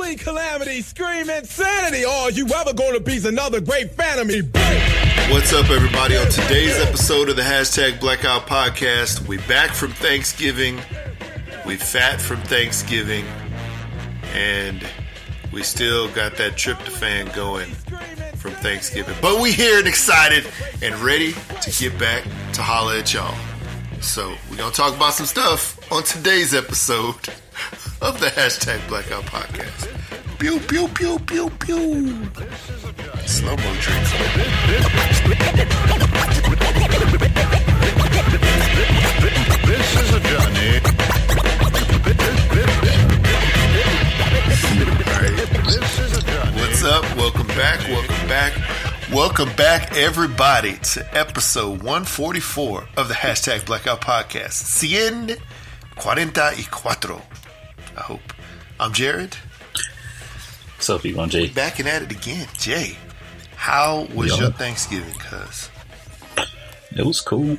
Holy calamity, scream insanity. All you ever gonna be's another great fan of me. What's up, everybody? On today's episode of the Hashtag Blackout Podcast, we back from Thanksgiving. We fat from Thanksgiving. And we still got that tryptophan going from Thanksgiving. But we here and excited and ready to get back to holla at y'all. So we're going to talk about some stuff on today's episode of the Hashtag Blackout Podcast. Pew, pew, pew, pew, pew. Slow-mo drinks. This is a journey. This is a journey. What's up? Welcome back. Welcome back, everybody, to episode 144 of the Hashtag Blackout Podcast. 144. I hope. I'm Jared. What's up, people? I'm Jay. Back and at it again. Jay, how was your Thanksgiving, cuz? It was cool.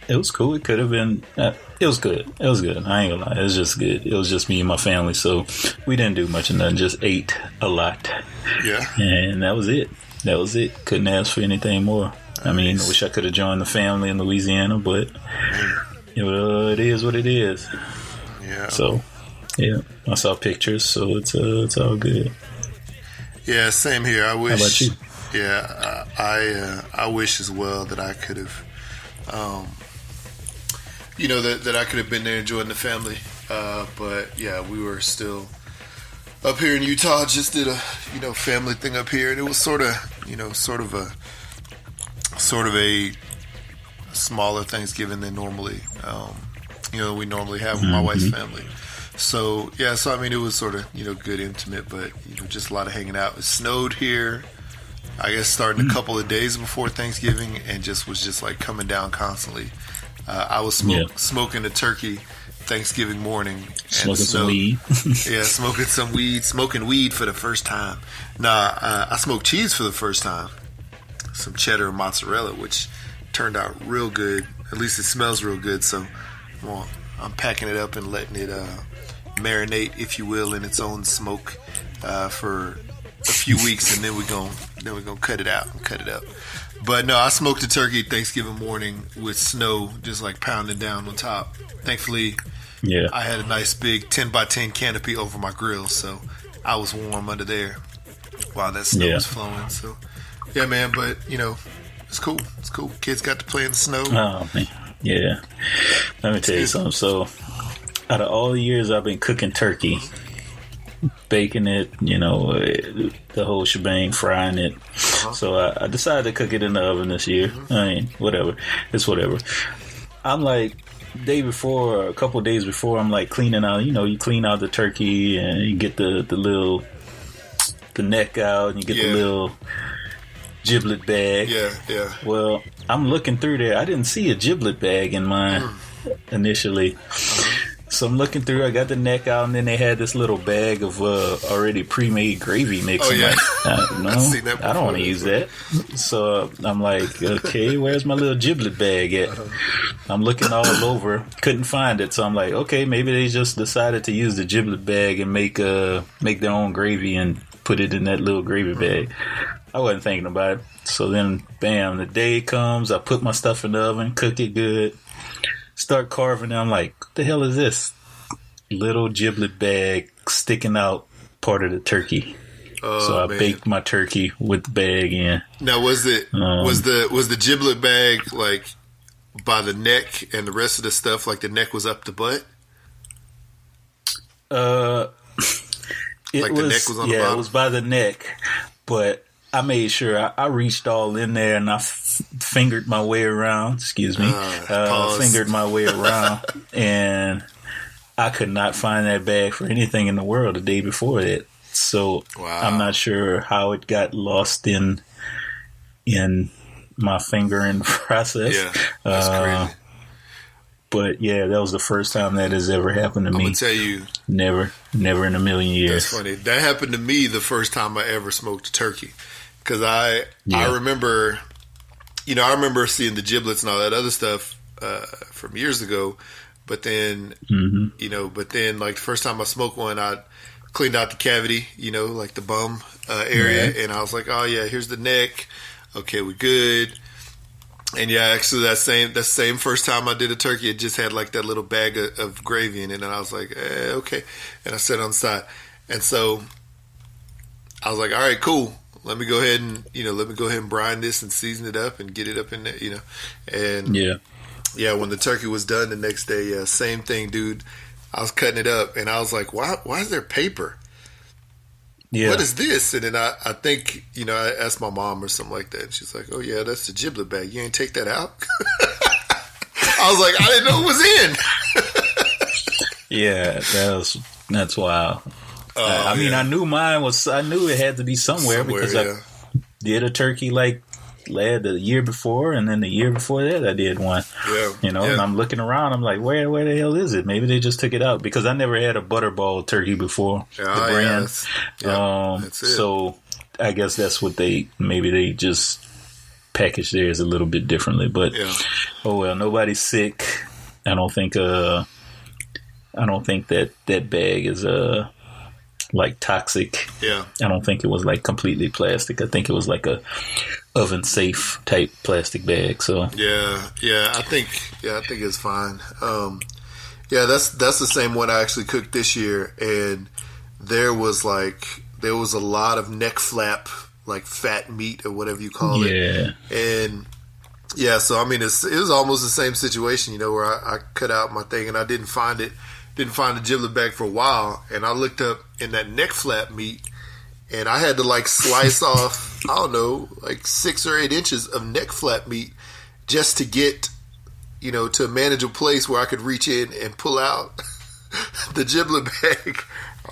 It could have been... it was good. I ain't gonna lie. It was just good. It was just me and my family, so we didn't do much of nothing. Just ate a lot. Yeah. And that was it. Couldn't ask for anything more. I mean, I wish I could have joined the family in Louisiana, but it is what it is. Yeah. So, yeah. I saw pictures, so it's all good. Yeah, same here. I wish. How about you? Yeah, I wish as well that I could have, that I could have been there enjoying the family. But yeah, we were still up here in Utah. Just did a family thing up here, and it was sort of a smaller Thanksgiving than normally we normally have with my wife's family. So yeah, I mean, it was sort of good, intimate, but just a lot of hanging out. It snowed here, I guess, starting a couple of days before Thanksgiving, and was like coming down constantly. I was smoking a turkey Thanksgiving morning. Smoking some weed. Yeah, smoking weed for the first time. I smoked cheese for the first time. Some cheddar and mozzarella, which turned out real good. At least it smells real good. So, I'm packing it up and letting it marinate, if you will, in its own smoke for a few weeks, and then we're gonna cut it out and cut it up. But no, I smoked a turkey Thanksgiving morning with snow just like pounding down on top. Thankfully, I had a nice big 10 by 10 canopy over my grill, so I was warm under there while that snow was flowing. So yeah, man, but it's cool. It's cool. Kids got to play in the snow. Oh man, yeah. Let me tell you something. So, out of all the years I've been cooking turkey, baking it, the whole shebang, frying it. So I decided to cook it in the oven this year. I mean, whatever. It's whatever. I'm like, a couple of days before, I'm like cleaning out, you clean out the turkey and you get the neck out and you get the little giblet bag. Yeah. Well, I'm looking through there. I didn't see a giblet bag in mine initially. So I'm looking through. I got the neck out, and then they had this little bag of already pre-made gravy mix. Oh, yeah. Like, I don't want to use that. So I'm like, okay, where's my little giblet bag at? I'm looking all over, couldn't find it. So I'm like, okay, maybe they just decided to use the giblet bag and make their own gravy and put it in that little gravy bag. I wasn't thinking about it. So then, bam, the day comes. I put my stuff in the oven, cook it good. Start carving, and I'm like, what the hell is this? Little giblet bag sticking out part of the turkey. So I baked my turkey with the bag in. Now, was the giblet bag like by the neck, and the rest of the stuff, like the neck was up the butt? The neck was on the bottom? Yeah, it was by the neck, but I made sure I reached all in there and I fingered my way around. Excuse me. Fingered my way around, and I could not find that bag for anything in the world the day before that. So I'm not sure how it got lost in my fingering process. Yeah, that's crazy. But yeah, that was the first time that has ever happened to me. I'm gonna tell you, never in a million years. That's funny. That happened to me the first time I ever smoked a turkey. Because I remember, I remember seeing the giblets and all that other stuff from years ago. But then, like the first time I smoked one, I cleaned out the cavity, like the bum area, and I was like, oh yeah, here's the neck. Okay, we're good. And yeah, actually, that same first time I did a turkey, it just had like that little bag of gravy in it, and I was like, okay, and I set it on the side, and so I was like, all right, cool. Let me go ahead and brine this and season it up and get it up in there, and yeah, when the turkey was done the next day, same thing, dude. I was cutting it up, and I was like, why is there paper? Yeah. What is this? And then I think, I asked my mom or something like that. And she's like, oh, yeah, that's the giblet bag. You ain't take that out? I was like, I didn't know it was in. Yeah, that's wild. I mean, I knew I knew it had to be somewhere because I did a turkey like the year before, and then the year before that I did one. And I'm looking around, I'm like, where the hell is it? Maybe they just took it out because I never had a butterball turkey before. The brand. That's it. So I guess that's what they just packaged theirs a little bit differently. But oh well, nobody's sick. I don't think that bag is like toxic. I don't think it was like completely plastic. I think it was like a oven safe type plastic bag. So I think it's fine. That's the same one I actually cooked this year, and there was a lot of neck flap, like fat meat or whatever you call it. And so I mean it was almost the same situation, where I cut out my thing and I didn't find the giblet bag for a while, and I looked up in that neck flap meat, and I had to like slice off, I don't know, like 6 or 8 inches of neck flap meat just to get, to a manageable place where I could reach in and pull out the giblet bag.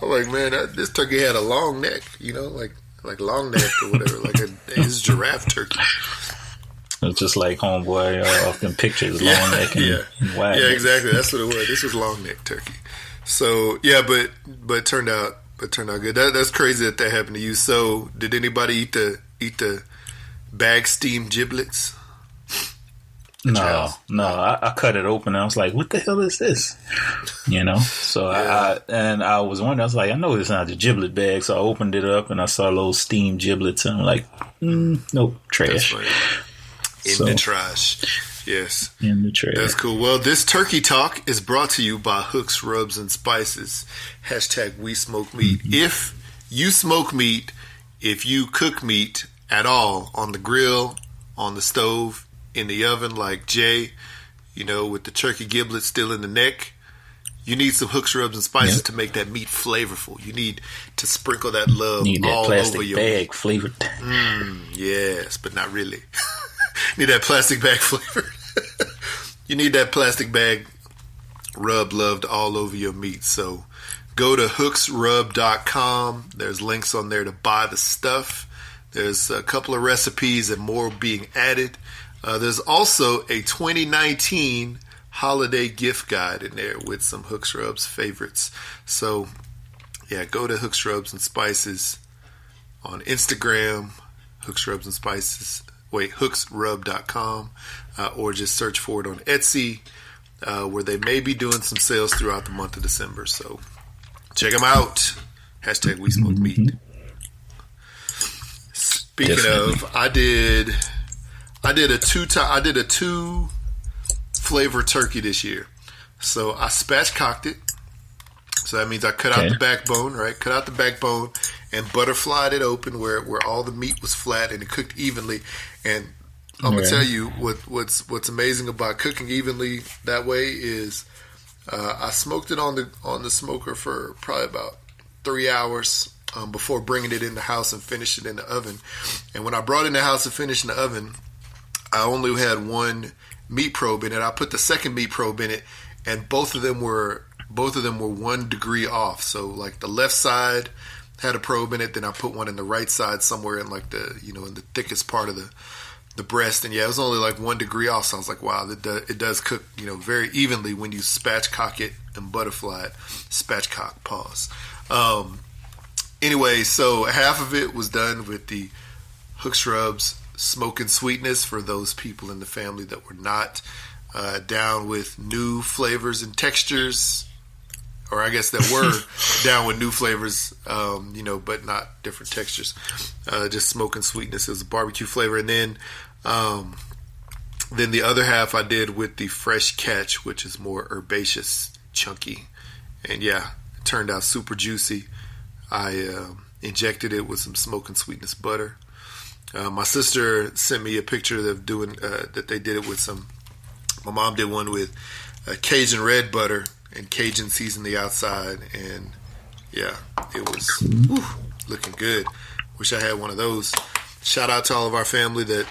I was like, man, this turkey had a long neck, like long neck or whatever, like his giraffe turkey. It's just like homeboy often pictures, long neck and wide neck. Exactly. That's what it was. This was long neck turkey. So but it turned out good. That's crazy that happened to you. So did anybody eat the bag steamed giblets? No. I cut it open and I was like, what the hell is this? So I was wondering, I was like, I know it's not the giblet bag. So I opened it up and I saw those steamed giblets and I'm like, nope, trash. In the trash. Yes. In the trash. That's cool. Well, this turkey talk is brought to you by Hooks, Rubs, and Spices. # We Smoke Meat. If you smoke meat, if you cook meat at all on the grill, on the stove, in the oven like Jay, with the turkey giblet still in the neck, you need some Hooks, Rubs, and Spices to make that meat flavorful. You need to sprinkle that love all over your bag flavored. Yes, but not really. Need that plastic bag flavor. You need that plastic bag loved all over your meat. So go to hooksrub.com. There's links on there to buy the stuff. There's a couple of recipes and more being added. There's also a 2019 holiday gift guide in there with some Hooks Rubs favorites. So go to Hooks Rubs and Spices on Instagram, Hooks Rubs and Spices. hooksrub.com, or just search for it on Etsy, where they may be doing some sales throughout the month of December. So check them out. # We Smoke Meat. Speaking of, I did a 2 flavor turkey this year. So I spatchcocked it. So that means I cut out the backbone, right? Cut out the backbone and butterflied it open where all the meat was flat and it cooked evenly. And I'm gonna tell you what's amazing about cooking evenly that way is I smoked it on the smoker for probably about 3 hours before bringing it in the house and finish it in the oven. And when I brought it in the house and finished in the oven, I only had one meat probe in it. I put the second meat probe in it, and both of them were 1 degree off. So like the left side had a probe in it, then I put one in the right side somewhere in like the in the thickest part of the breast, and it was only like 1 degree off. So I was like, wow, it does cook very evenly when you spatchcock it and butterfly it. Spatchcock, pause. Anyway, so half of it was done with the Hooks Rubs smoking sweetness for those people in the family that were not down with new flavors and textures. or I guess that were down with new flavors, but not different textures. Just smoke and sweetness as a barbecue flavor. And then the other half I did with the fresh catch, which is more herbaceous, chunky. And yeah, it turned out super juicy. I injected it with some smoke and sweetness butter. My sister sent me a picture of doing that they did it with some. My mom did one with Cajun red butter and Cajun seasoned the outside, and yeah, it was looking good. Wish I had one of those. Shout out to all of our family that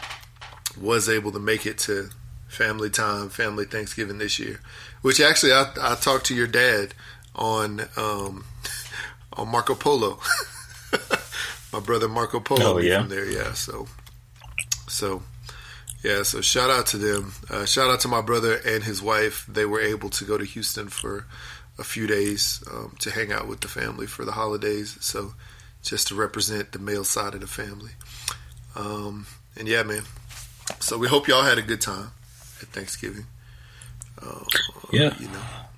was able to make it to family time, family Thanksgiving this year. Which actually, I talked to your dad on Marco Polo. My brother Marco Polo from there, yeah. So shout out to them. Shout out to my brother and his wife. They were able to go to Houston for a few days to hang out with the family for the holidays. So just to represent the male side of the family. And yeah, man. So we hope y'all had a good time at Thanksgiving.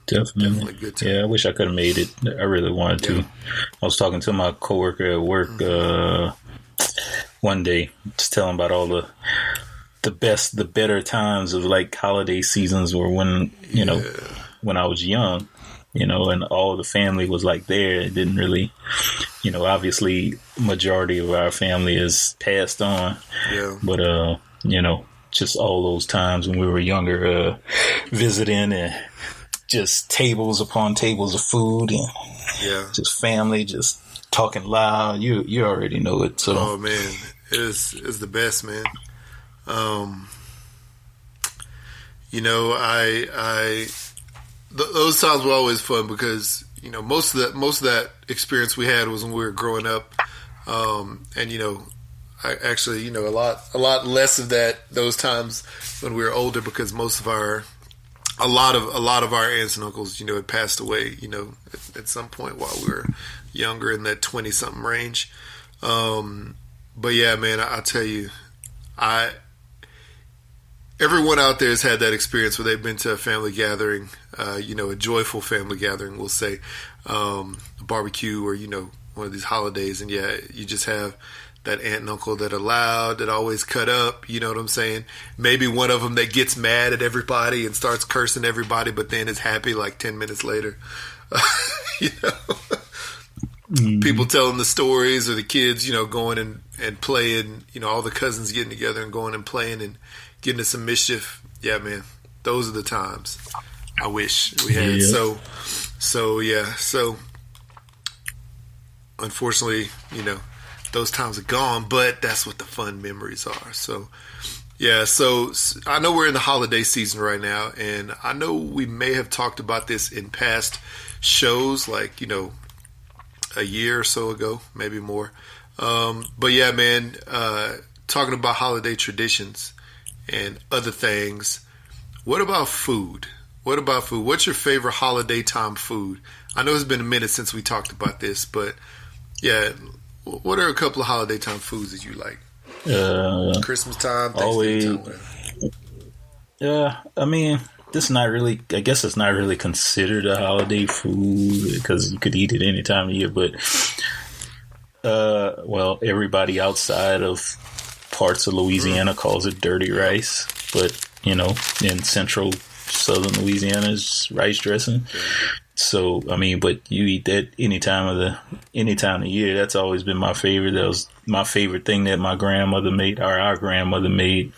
Definitely good time. Yeah, I wish I could have made it. I really wanted to. I was talking to my coworker at work one day, just telling about all the better times of like holiday seasons, or when when I was young, and all the family was like there. It didn't really, obviously majority of our family is passed on. Yeah. But just all those times when we were younger, visiting and just tables upon tables of food and just family, just talking loud. You already know it. So, oh man, it's the best, man. Those times were always fun because most of that experience we had was when we were growing up, and I actually a lot less of those times when we were older, because a lot of our aunts and uncles had passed away at some point while we were younger, in that 20-something range. But yeah, man, I tell you, everyone out there has had that experience where they've been to a family gathering, a joyful family gathering, we'll say, a barbecue, or one of these holidays, and yeah, you just have that aunt and uncle that are loud, that always cut up, you know what I'm saying? Maybe one of them that gets mad at everybody and starts cursing everybody, but then is happy like 10 minutes later. People telling the stories, or the kids, going and playing, all the cousins getting together and going and playing and getting into some mischief. Yeah, man, those are the times I wish we had. Yeah. So unfortunately, those times are gone, but that's what the fun memories are. So, yeah, so I know we're in the holiday season right now, and I know we may have talked about this in past shows, like, a year or so ago, maybe more. But yeah, man, talking about holiday traditions and other things, what about food? What's your favorite holiday time food? I know it's been a minute since we talked about this, but yeah, what are a couple of holiday time foods that you like? Christmas time, Thanksgiving time, whatever. Yeah, I mean, I guess it's not really considered a holiday food because you could eat it any time of year, but everybody outside of parts of Louisiana calls it dirty rice, but in central southern Louisiana is rice dressing. Yeah. So, I mean, but you eat that any time of year. That's always been my favorite. That was my favorite thing that my grandmother made, or our grandmother made.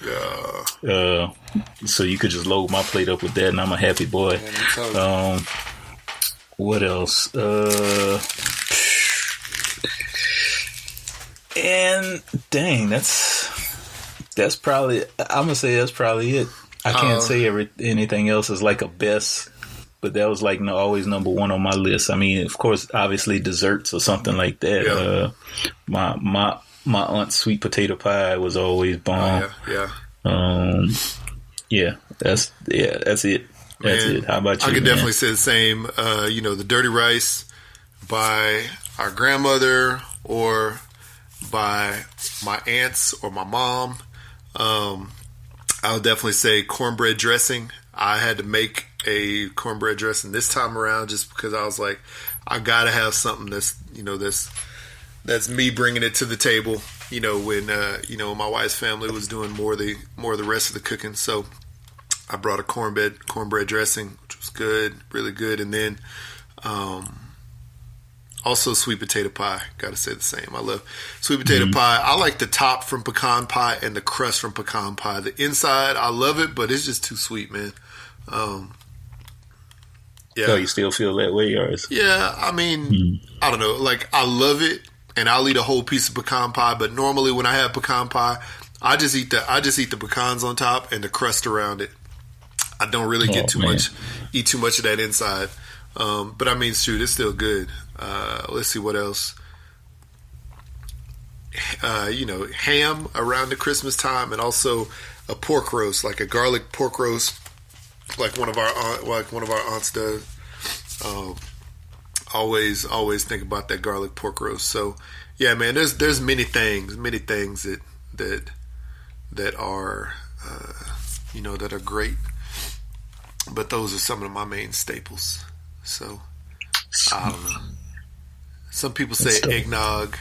Yeah. So you could just load my plate up with that, and I'm a happy boy. What else? And dang, that's probably, I'm gonna say that's probably it. I can't say anything else is like a best. But that was like always number one on my list. I mean, of course, obviously desserts or something like that. Yeah. My aunt's sweet potato pie was always bomb. That's it. That's it. How about you? I could definitely say the same. The dirty rice by our grandmother or by my aunts or my mom. I'll definitely say cornbread dressing. I had to make a cornbread dressing this time around just because I was like, I gotta have something that's me bringing it to the table. When my wife's family was doing more of the rest of the cooking, so I brought a cornbread dressing, which was good, really good, and then also sweet potato pie. Gotta say the same. I love sweet potato pie. I like the top from pecan pie and the crust from pecan pie. The inside, I love it, but it's just too sweet, man. Yeah. So you still feel that way, or is? Yeah, I mean, I don't know. Like, I love it, and I'll eat a whole piece of pecan pie. But normally, when I have pecan pie, I just eat the pecans on top and the crust around it. I don't really eat too much of that inside. But I mean, shoot, it's still good. Let's see what else. Ham around the Christmas time, and also a pork roast, like a garlic pork roast, like one of our aunts does. Always think about that garlic pork roast. So yeah, man, there's many things that are that are great, but those are some of my main staples. So I don't know. Some people say eggnog.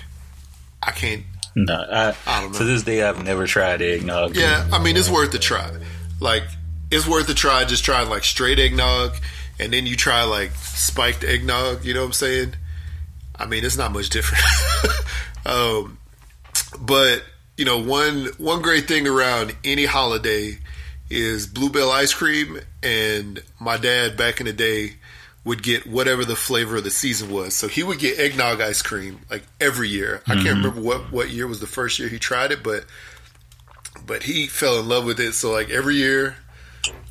I can't. No, I don't know. To this day, I've never tried eggnog. Yeah, I mean, it's worth a try. Like, it's worth a try. Just try like straight eggnog, and then you try like spiked eggnog. You know what I'm saying? I mean, it's not much different. But one great thing around any holiday is Bluebell ice cream. And my dad back in the day would get whatever the flavor of the season was. So he would get eggnog ice cream like every year. I can't remember what year was the first year he tried it, but he fell in love with it. So like every year,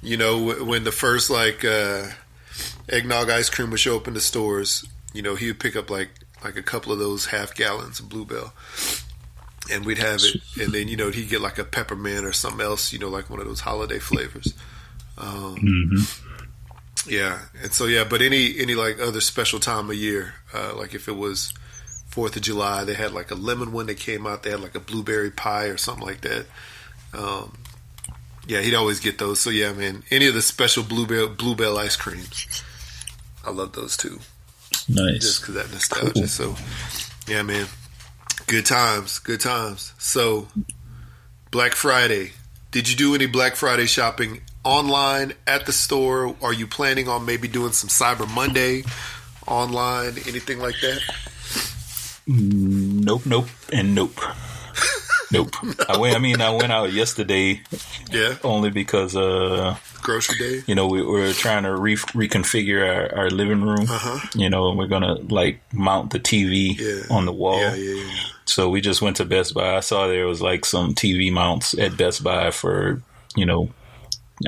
when the first like eggnog ice cream would show up in the stores, he would pick up like a couple of those half gallons of Bluebell, and we'd have it. And then he'd get like a peppermint or something else, like one of those holiday flavors. Yeah, and so but any like other special time of year, like if it was 4th of July, they had like a lemon one that came out. They had like a blueberry pie or something like that. Yeah, he'd always get those. So yeah, man, any of the special bluebell ice creams, I love those too. Nice, just because that nostalgia. Cool. So yeah, man, good times. So Black Friday. Did you do any Black Friday shopping online at the store? Are you planning on maybe doing some Cyber Monday online? Anything like that? Nope, and nope. Nope. I went out yesterday. Yeah. Only because grocery day. We were trying to reconfigure our living room. And we're gonna like mount the TV on the wall. Yeah. So we just went to Best Buy. I saw there was like some TV mounts at Best Buy for I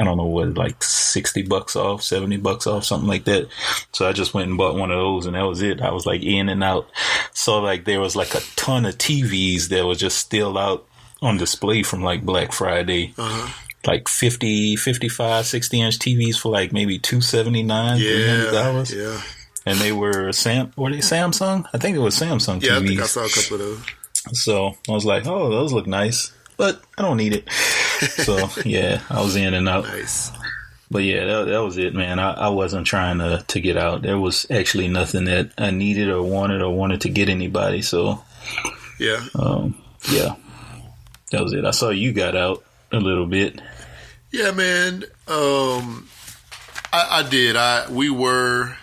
don't know what, like $60 off, $70 off, something like that. So I just went and bought one of those, and that was it. I was like in and out. So like there was like a ton of TVs that was just still out on display from like Black Friday. Like 50, 55, 60-inch TVs for like maybe $279, $300. Yeah. And they were Samsung? I think it was Samsung TVs. Yeah, I think I saw a couple of those. So I was like, oh, those look nice, but I don't need it. So yeah, I was in and out. Nice. But yeah, that was it, man. I wasn't trying to get out. There was actually nothing that I needed or wanted to get anybody. So yeah, yeah, that was it. I saw you got out a little bit. Yeah, man. I did. We were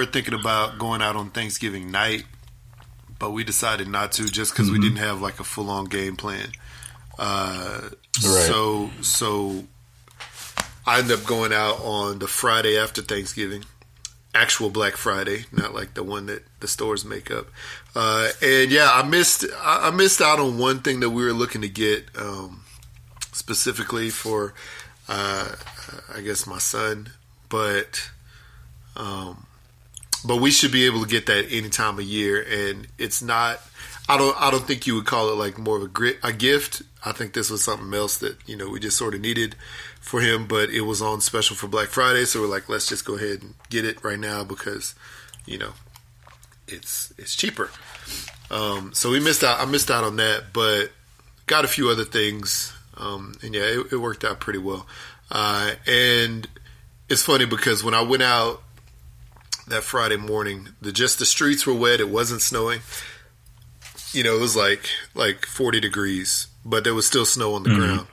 thinking about going out on Thanksgiving night, but we decided not to just because we didn't have like a full on game plan. Right. So I ended up going out on the Friday after Thanksgiving, actual Black Friday, not like the one that the stores make up. And yeah, I missed out on one thing that we were looking to get specifically for, I guess, my son, but we should be able to get that any time of year, and it's not. I don't think you would call it like more of a gift. I think this was something else that we just sort of needed for him, but it was on special for Black Friday, so we're like, let's just go ahead and get it right now because it's cheaper. So we missed out. I missed out on that, but got a few other things. And yeah, it worked out pretty well. And it's funny because when I went out that Friday morning, the streets were wet. It wasn't snowing. It was like 40 degrees, but there was still snow on the ground.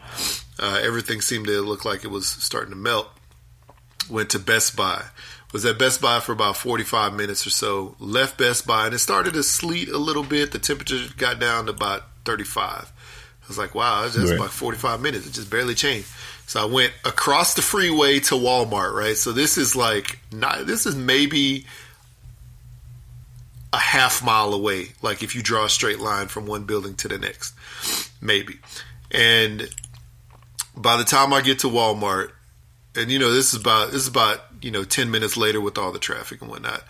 Everything seemed to look like it was starting to melt. Went to Best Buy. Was at Best Buy for about 45 minutes or so. Left Best Buy, and it started to sleet a little bit. The temperature got down to about 35. I was like, wow, that's just about 45 minutes. It just barely changed. So I went across the freeway to Walmart, right? So this is maybe a half mile away, like if you draw a straight line from one building to the next, maybe. And by the time I get to Walmart, and this is about 10 minutes later with all the traffic and whatnot,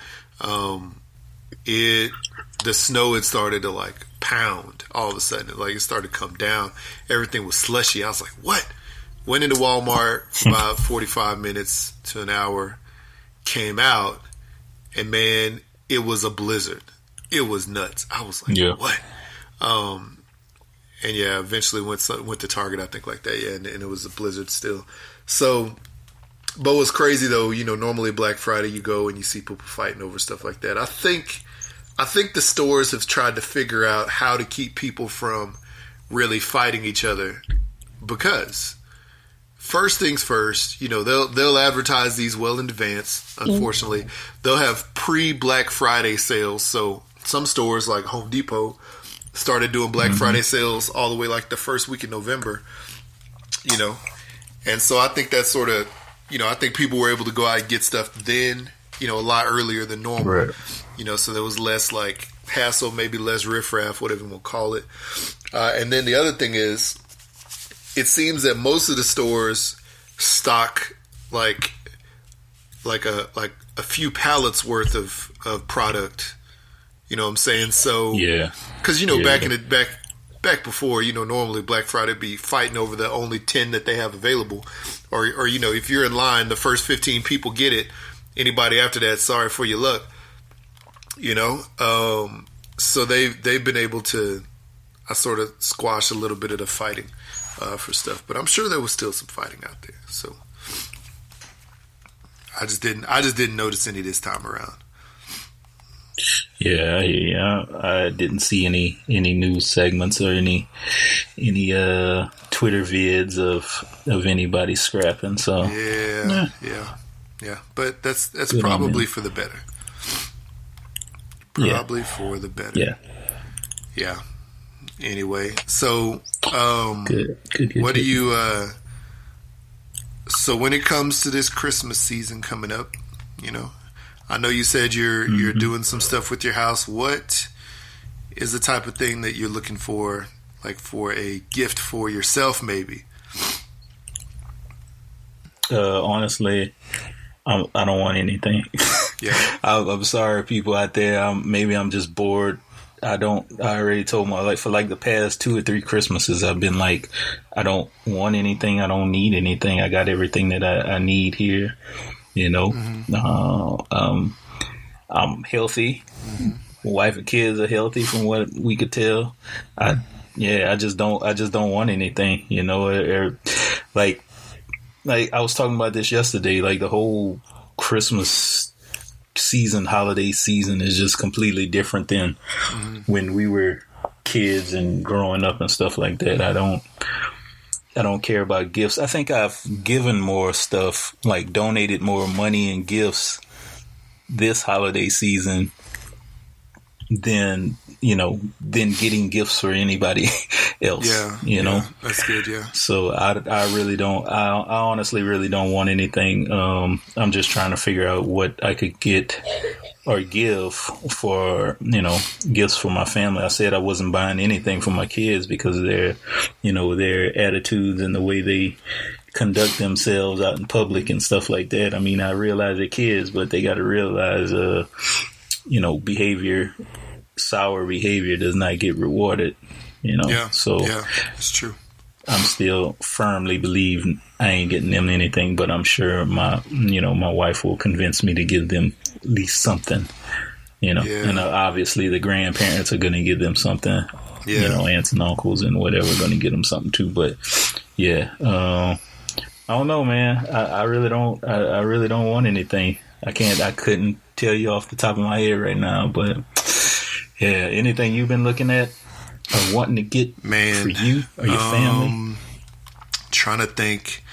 the snow had started to like pound all of a sudden. Like it started to come down. Everything was slushy. I was like, what? Went into Walmart about 45 minutes to an hour, came out, and man, it was a blizzard. It was nuts. I was like, what? And yeah, eventually went to Target, I think, like that. Yeah, and it was a blizzard still. So, but what's crazy though, normally Black Friday you go and you see people fighting over stuff like that. I think the stores have tried to figure out how to keep people from really fighting each other, because first things first, they'll advertise these well in advance. Unfortunately, they'll have pre-Black Friday sales. So some stores like Home Depot started doing Black Friday sales all the way like the first week in November, and so I think that's sort of, I think people were able to go out and get stuff then, a lot earlier than normal, right. So there was less like hassle, maybe less riffraff, whatever we'll call it. And then the other thing is, it seems that most of the stores stock like a few pallets worth of product. You know what I'm saying? So yeah, because back before, normally Black Friday be fighting over the only 10 that they have available, or if you're in line, the first 15 people get it. Anybody after that, sorry for your luck. So they've been able to, I sort of squash a little bit of the fighting for stuff, but I'm sure there was still some fighting out there. So I just didn't notice any this time around. Yeah, I didn't see any news segments or any Twitter vids of anybody scrapping. So yeah. But that's good probably for the better. Probably for the better. Yeah. Anyway, so good. What do you? So when it comes to this Christmas season coming up, I know you said you're doing some stuff with your house. What is the type of thing that you're looking for, like for a gift for yourself, maybe? Honestly, I don't want anything. Yeah, I'm sorry, people out there. Maybe I'm just bored. I already told for the past 2 or 3 Christmases, I've been like, I don't want anything. I don't need anything. I got everything that I need here. I'm healthy. My wife and kids are healthy from what we could tell. I just don't want anything, like I was talking about this yesterday, like the whole Christmas season, holiday season is just completely different than when we were kids and growing up and stuff like that. I don't care about gifts. I think I've given more stuff, like donated more money and gifts this holiday season than getting gifts for anybody else. Yeah, that's good. Yeah. So I honestly really don't want anything. I'm just trying to figure out what I could get or give for, gifts for my family. I said I wasn't buying anything for my kids because of their attitudes and the way they conduct themselves out in public and stuff like that. I mean, I realize they're kids, but they got to realize, sour behavior does not get rewarded, So yeah, it's true. I'm still firmly believe I ain't getting them anything, but I'm sure my wife will convince me to give them at least something. And obviously the grandparents are going to give them something. Aunts and uncles and whatever are going to get them something too. But I don't know, man. I really don't. I really don't want anything. I couldn't tell you off the top of my head right now. But anything you've been looking at or wanting to get for you or your family? Trying to think.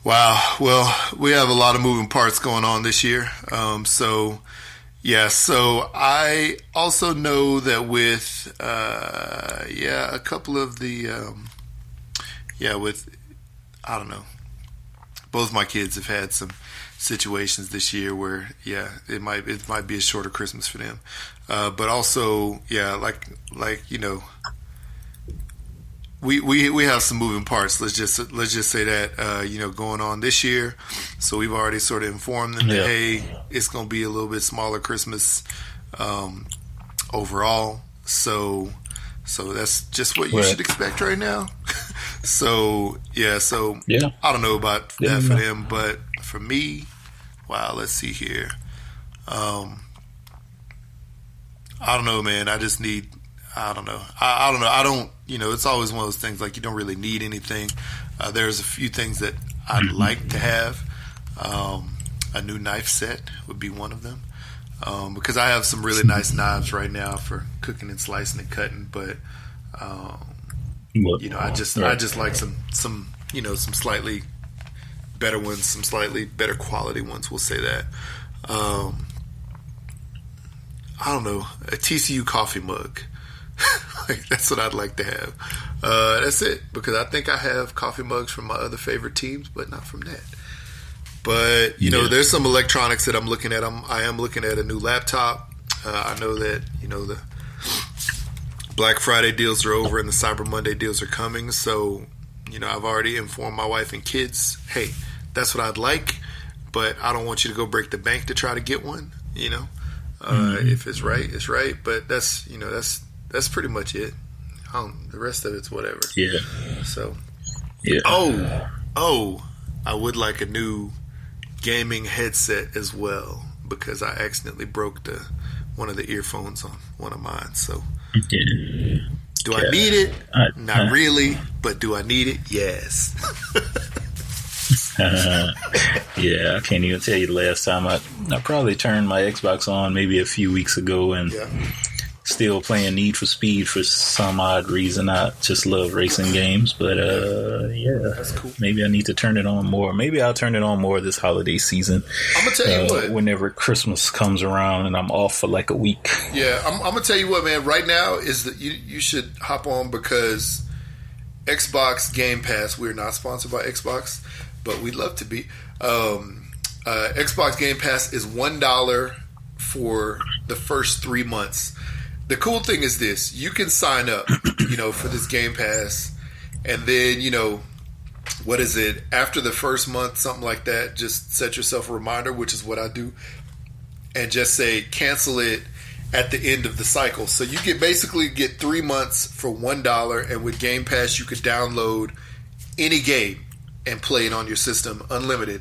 Wow. Well, we have a lot of moving parts going on this year. So I also know that with, a couple of the, I don't know, both my kids have had some situations this year where, it might be a shorter Christmas for them. But also, we have some moving parts. Let's just say that going on this year. So we've already sort of informed them that hey, it's going to be a little bit smaller Christmas overall. So that's just what you should expect right now. So I don't know about that for them, but for me, wow. Let's see here. I don't know, man. I just need. I don't know. I don't know. I don't. It's always one of those things like you don't really need anything. There's a few things that I'd like to have. A new knife set would be one of them because I have some really nice knives right now for cooking and slicing and cutting. But I just like some slightly better ones, some slightly better quality ones. We'll say that. I don't know, a TCU coffee mug. That's what I'd like to have. That's it, because I think I have coffee mugs from my other favorite teams, but not from that. But there's some electronics that I'm looking at. I am looking at a new laptop. I know that the Black Friday deals are over and the Cyber Monday deals are coming. So I've already informed my wife and kids, hey, that's what I'd like, but I don't want you to go break the bank to try to get one. If it's right, it's right. But that's pretty much it. The rest of it's whatever. Yeah. So. Yeah. Oh, I would like a new gaming headset as well because I accidentally broke one of the earphones on one of mine. So. Do I need it? Not really. But do I need it? Yes. I can't even tell you the last time I probably turned my Xbox on maybe a few weeks ago and still playing Need for Speed for some odd reason. I just love racing games, but that's cool. Maybe I need to turn it on more. Maybe I'll turn it on more this holiday season. I'm gonna tell you what. Whenever Christmas comes around and I'm off for like a week. Yeah, I'm gonna tell you what, man. Right now is that you should hop on because Xbox Game Pass. We're not sponsored by Xbox, but we'd love to be. Xbox Game Pass is $1 for the first 3 months. The cool thing is this: you can sign up, for this Game Pass, and then what is it after the first month, something like that. Just set yourself a reminder, which is what I do, and just say cancel it at the end of the cycle. So you basically get 3 months for $1, and with Game Pass, you could download any game and play it on your system, unlimited,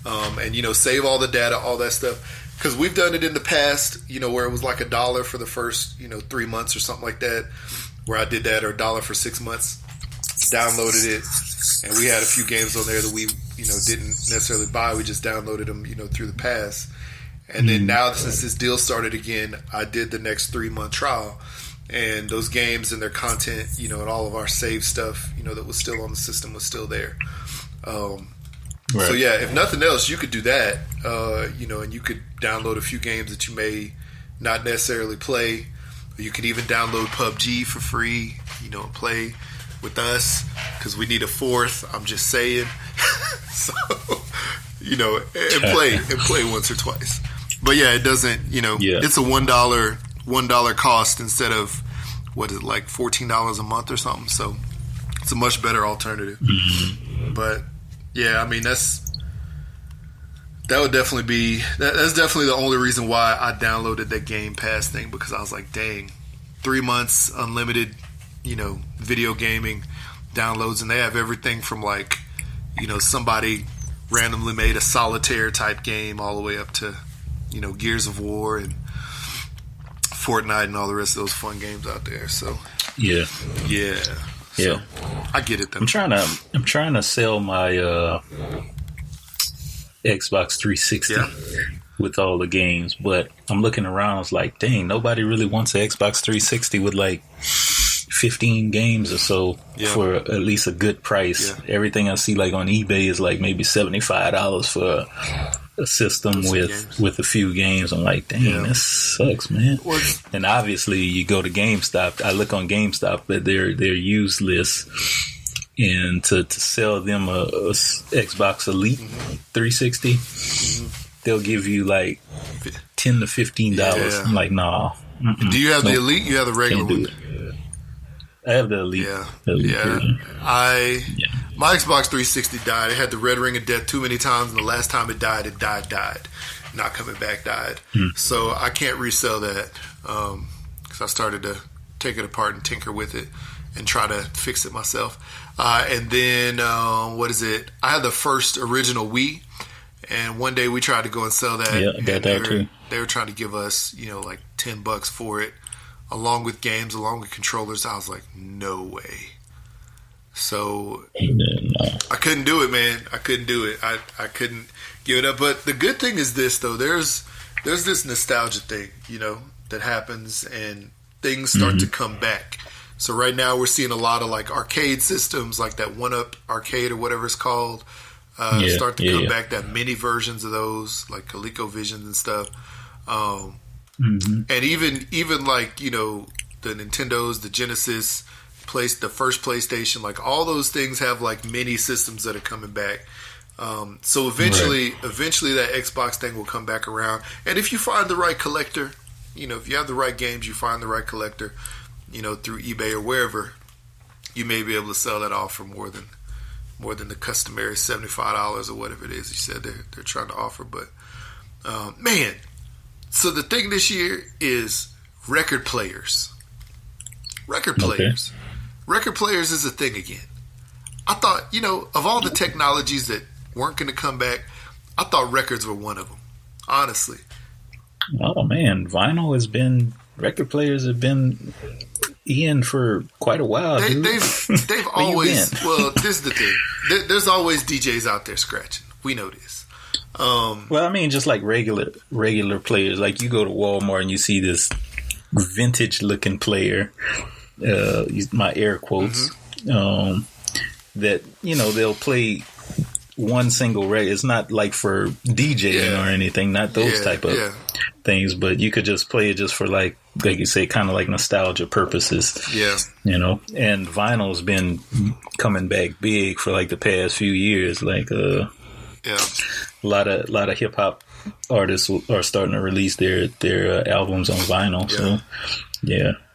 and save all the data, all that stuff. Because we've done it in the past, where it was like $1 for the first, 3 months or something like that, where I did that, or $1 for 6 months, downloaded it, and we had a few games on there that we, didn't necessarily buy. We just downloaded them, through the pass. And then now, since this deal started again, I did the next 3-month trial, and those games and their content, and all of our save stuff, that was still on the system was still there. Right. So yeah, if nothing else, you could do that, and you could download a few games that you may not necessarily play. Or you could even download PUBG for free, and play with us because we need a fourth. I'm just saying, so and play once or twice. But yeah, it doesn't. It's a $1 cost instead of what is it, like $14 a month or something. So it's a much better alternative. Mm-hmm. But yeah, I mean that's definitely the only reason why I downloaded that Game Pass thing, because I was like, dang, 3 months unlimited, video gaming downloads, and they have everything from like, somebody randomly made a solitaire type game all the way up to, Gears of War and Fortnite and all the rest of those fun games out there. So yeah. So, I get it though. I'm trying to sell my Xbox 360 with all the games, but I'm looking around. It's like, dang, nobody really wants an Xbox 360 with like 15 games or so for at least a good price. Yeah. Everything I see like on eBay is like maybe $75 for a system with a few games. I'm like, dang, this sucks, man. And obviously, you go to GameStop. I look on GameStop at their used list, and to sell them a Xbox Elite 360, they'll give you like $10 to $15. Yeah. I'm like, nah. Do you have the Elite? You have the regular one? I have the Elite. My Xbox 360 died. It had the red ring of death too many times, and the last time it died. Not coming back, died. So I can't resell that because I started to take it apart and tinker with it and try to fix it myself. And then, what is it? I had the first original Wii, and one day we tried to go and sell that. Yeah, I got that too. They were trying to give us, like $10 for it, along with games, along with controllers. I was like, no way. So I couldn't do it, man. I couldn't do it. I couldn't give it up. But the good thing is this, though. There's this nostalgia thing, that happens, and things start to come back. So right now we're seeing a lot of like arcade systems, like that 1-Up arcade or whatever it's called, start to come back. That mini versions of those, like ColecoVisions and stuff. And even like the Nintendos, the Genesis, the first PlayStation, like all those things have like mini systems that are coming back. So eventually that Xbox thing will come back around. And if you find the right collector, if you have the right games, you find the right collector, through eBay or wherever, you may be able to sell that off for more than the customary $75 or whatever it is you said they're trying to offer. But man, so the thing this year is record players. Record players is a thing again. I thought, of all the technologies that weren't going to come back, I thought records were one of them, honestly. Oh man, record players have been in for quite a while. They've always. Well, this is the thing. There's always DJs out there scratching. We know this. Well, I mean, just like regular players. Like you go to Walmart and you see this vintage-looking player. My air quotes. That they'll play one single record. It's not like for DJing or anything. Not those type of things. But you could just play it just for like you say, kind of like nostalgia purposes. Yeah. And vinyl's been coming back big for like the past few years. Like a lot of hip hop artists are starting to release their albums on vinyl. So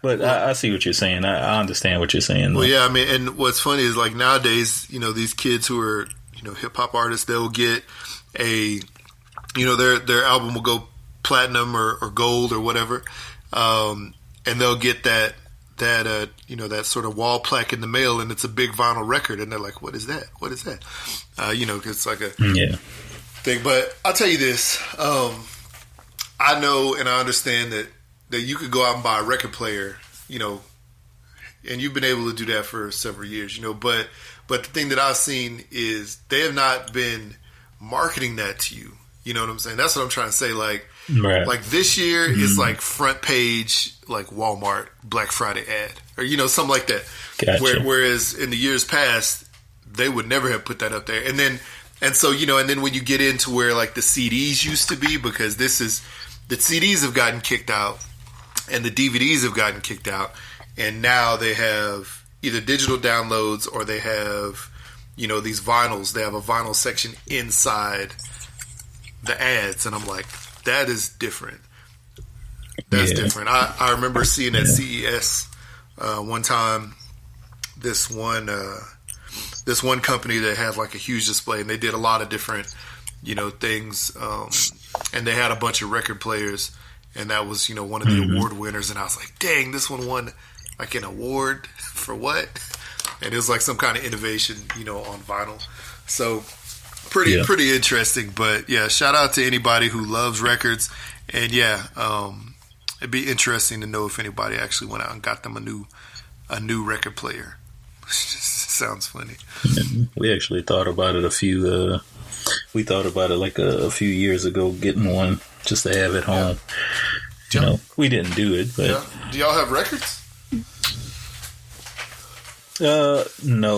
but I see what you're saying. I understand what you're saying. Well, I mean, and what's funny is like nowadays, these kids who are hip hop artists, they'll get their album will go platinum or gold or whatever, and they'll get that sort of wall plaque in the mail, and it's a big vinyl record, and they're like, what is that? Cause it's like a thing. But I'll tell you this, I know and I understand that you could go out and buy a record player, and you've been able to do that for several years, but the thing that I've seen is they have not been marketing that to you. You know what I'm saying? That's what I'm trying to say. Like this year is like front page, like Walmart Black Friday ad or, something like that. Gotcha. Whereas in the years past, they would never have put that up there. And then when you get into where like the CDs used to be, because the CDs have gotten kicked out and the DVDs have gotten kicked out. And now they have either digital downloads or they have, these vinyls. They have a vinyl section inside the ads, and I'm like, that is different. That's different. I remember seeing at CES one time this one company that had like a huge display, and they did a lot of different things, and they had a bunch of record players, and that was one of the award winners, and I was like, dang, this one won like an award for what? And it was like some kind of innovation on vinyl. So pretty interesting. But shout out to anybody who loves records, and it'd be interesting to know if anybody actually went out and got them a new record player. Which just sounds funny. We actually thought about it a few years ago, getting one just to have at home. We didn't do it, but do y'all have records? No.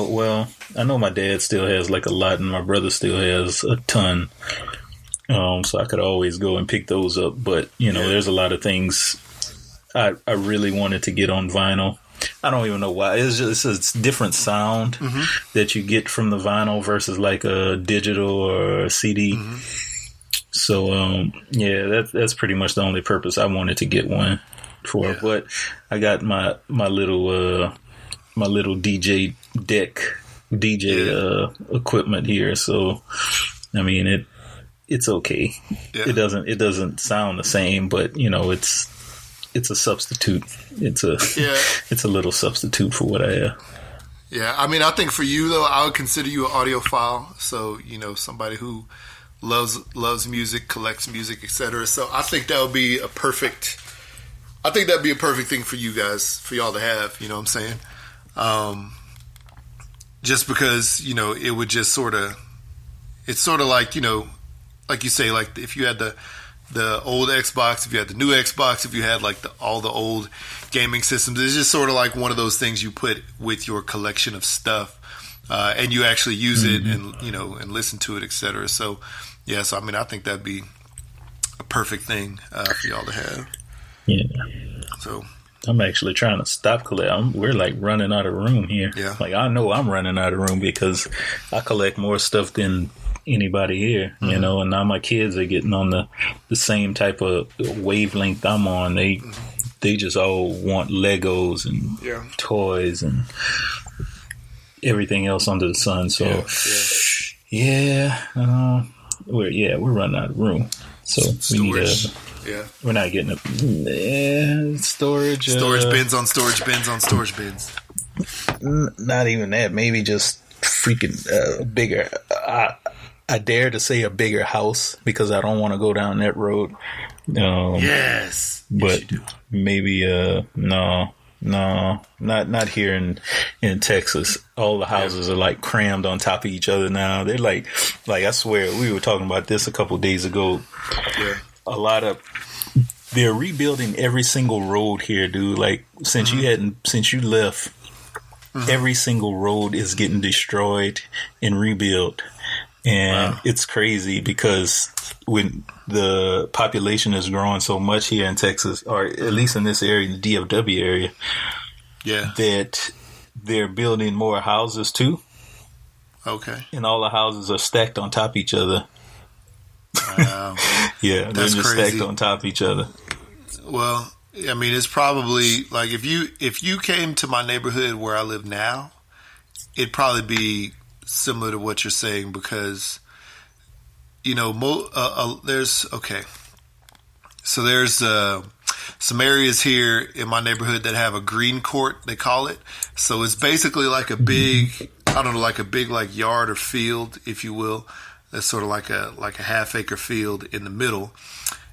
Well, I know my dad still has like a lot, and my brother still has a ton. So I could always go and pick those up. But there's a lot of things I really wanted to get on vinyl. I don't even know why. It's a different sound that you get from the vinyl versus like a digital or a CD. Mm-hmm. So that's pretty much the only purpose I wanted to get one for. Yeah. But I got my little DJ deck, equipment here. So I mean it's okay. Yeah. It doesn't sound the same, but it's a substitute. It's a little substitute for what I have. Yeah, I mean, I think for you though, I would consider you an audiophile. So somebody who loves music, collects music, etc. So I think that would be a perfect. I think that'd be a perfect thing for you guys, for y'all to have. You know what I'm saying? Just because it would just sort of. It's sort of like like you say, like if you had the old Xbox, if you had the new Xbox, if you had like all the old gaming systems, it's just sort of like one of those things you put with your collection of stuff, and you actually use it and and listen to it, etc. So I mean, I think that'd be a perfect thing for y'all to have. Yeah. So I'm actually trying to stop collecting. We're like running out of room here. Yeah. Like I know I'm running out of room because I collect more stuff than anybody here, and now my kids are getting on the same type of wavelength I'm on. They just all want Legos and toys and everything else under the sun. So we're running out of room. So storage. We're not getting storage. Storage bins on storage bins on storage bins. Not even that. Maybe just freaking bigger. I dare to say a bigger house because I don't want to go down that road. Yes, but maybe no, not here in Texas. All the houses are like crammed on top of each other now. They're like I swear we were talking about this a couple days ago. Yeah, they're rebuilding every single road here, dude. Like since you left, every single road is getting destroyed and rebuilt. And it's crazy because when the population is growing so much here in Texas, or at least in this area, the DFW area, that they're building more houses too. Okay. And all the houses are stacked on top of each other. Wow. They're just stacked on top of each other. Well, I mean, it's probably like if you came to my neighborhood where I live now, it'd probably be similar to what you're saying because there's some areas here in my neighborhood that have a green court, they call it. So it's basically like a big like yard or field, if you will. That's sort of like a half acre field in the middle.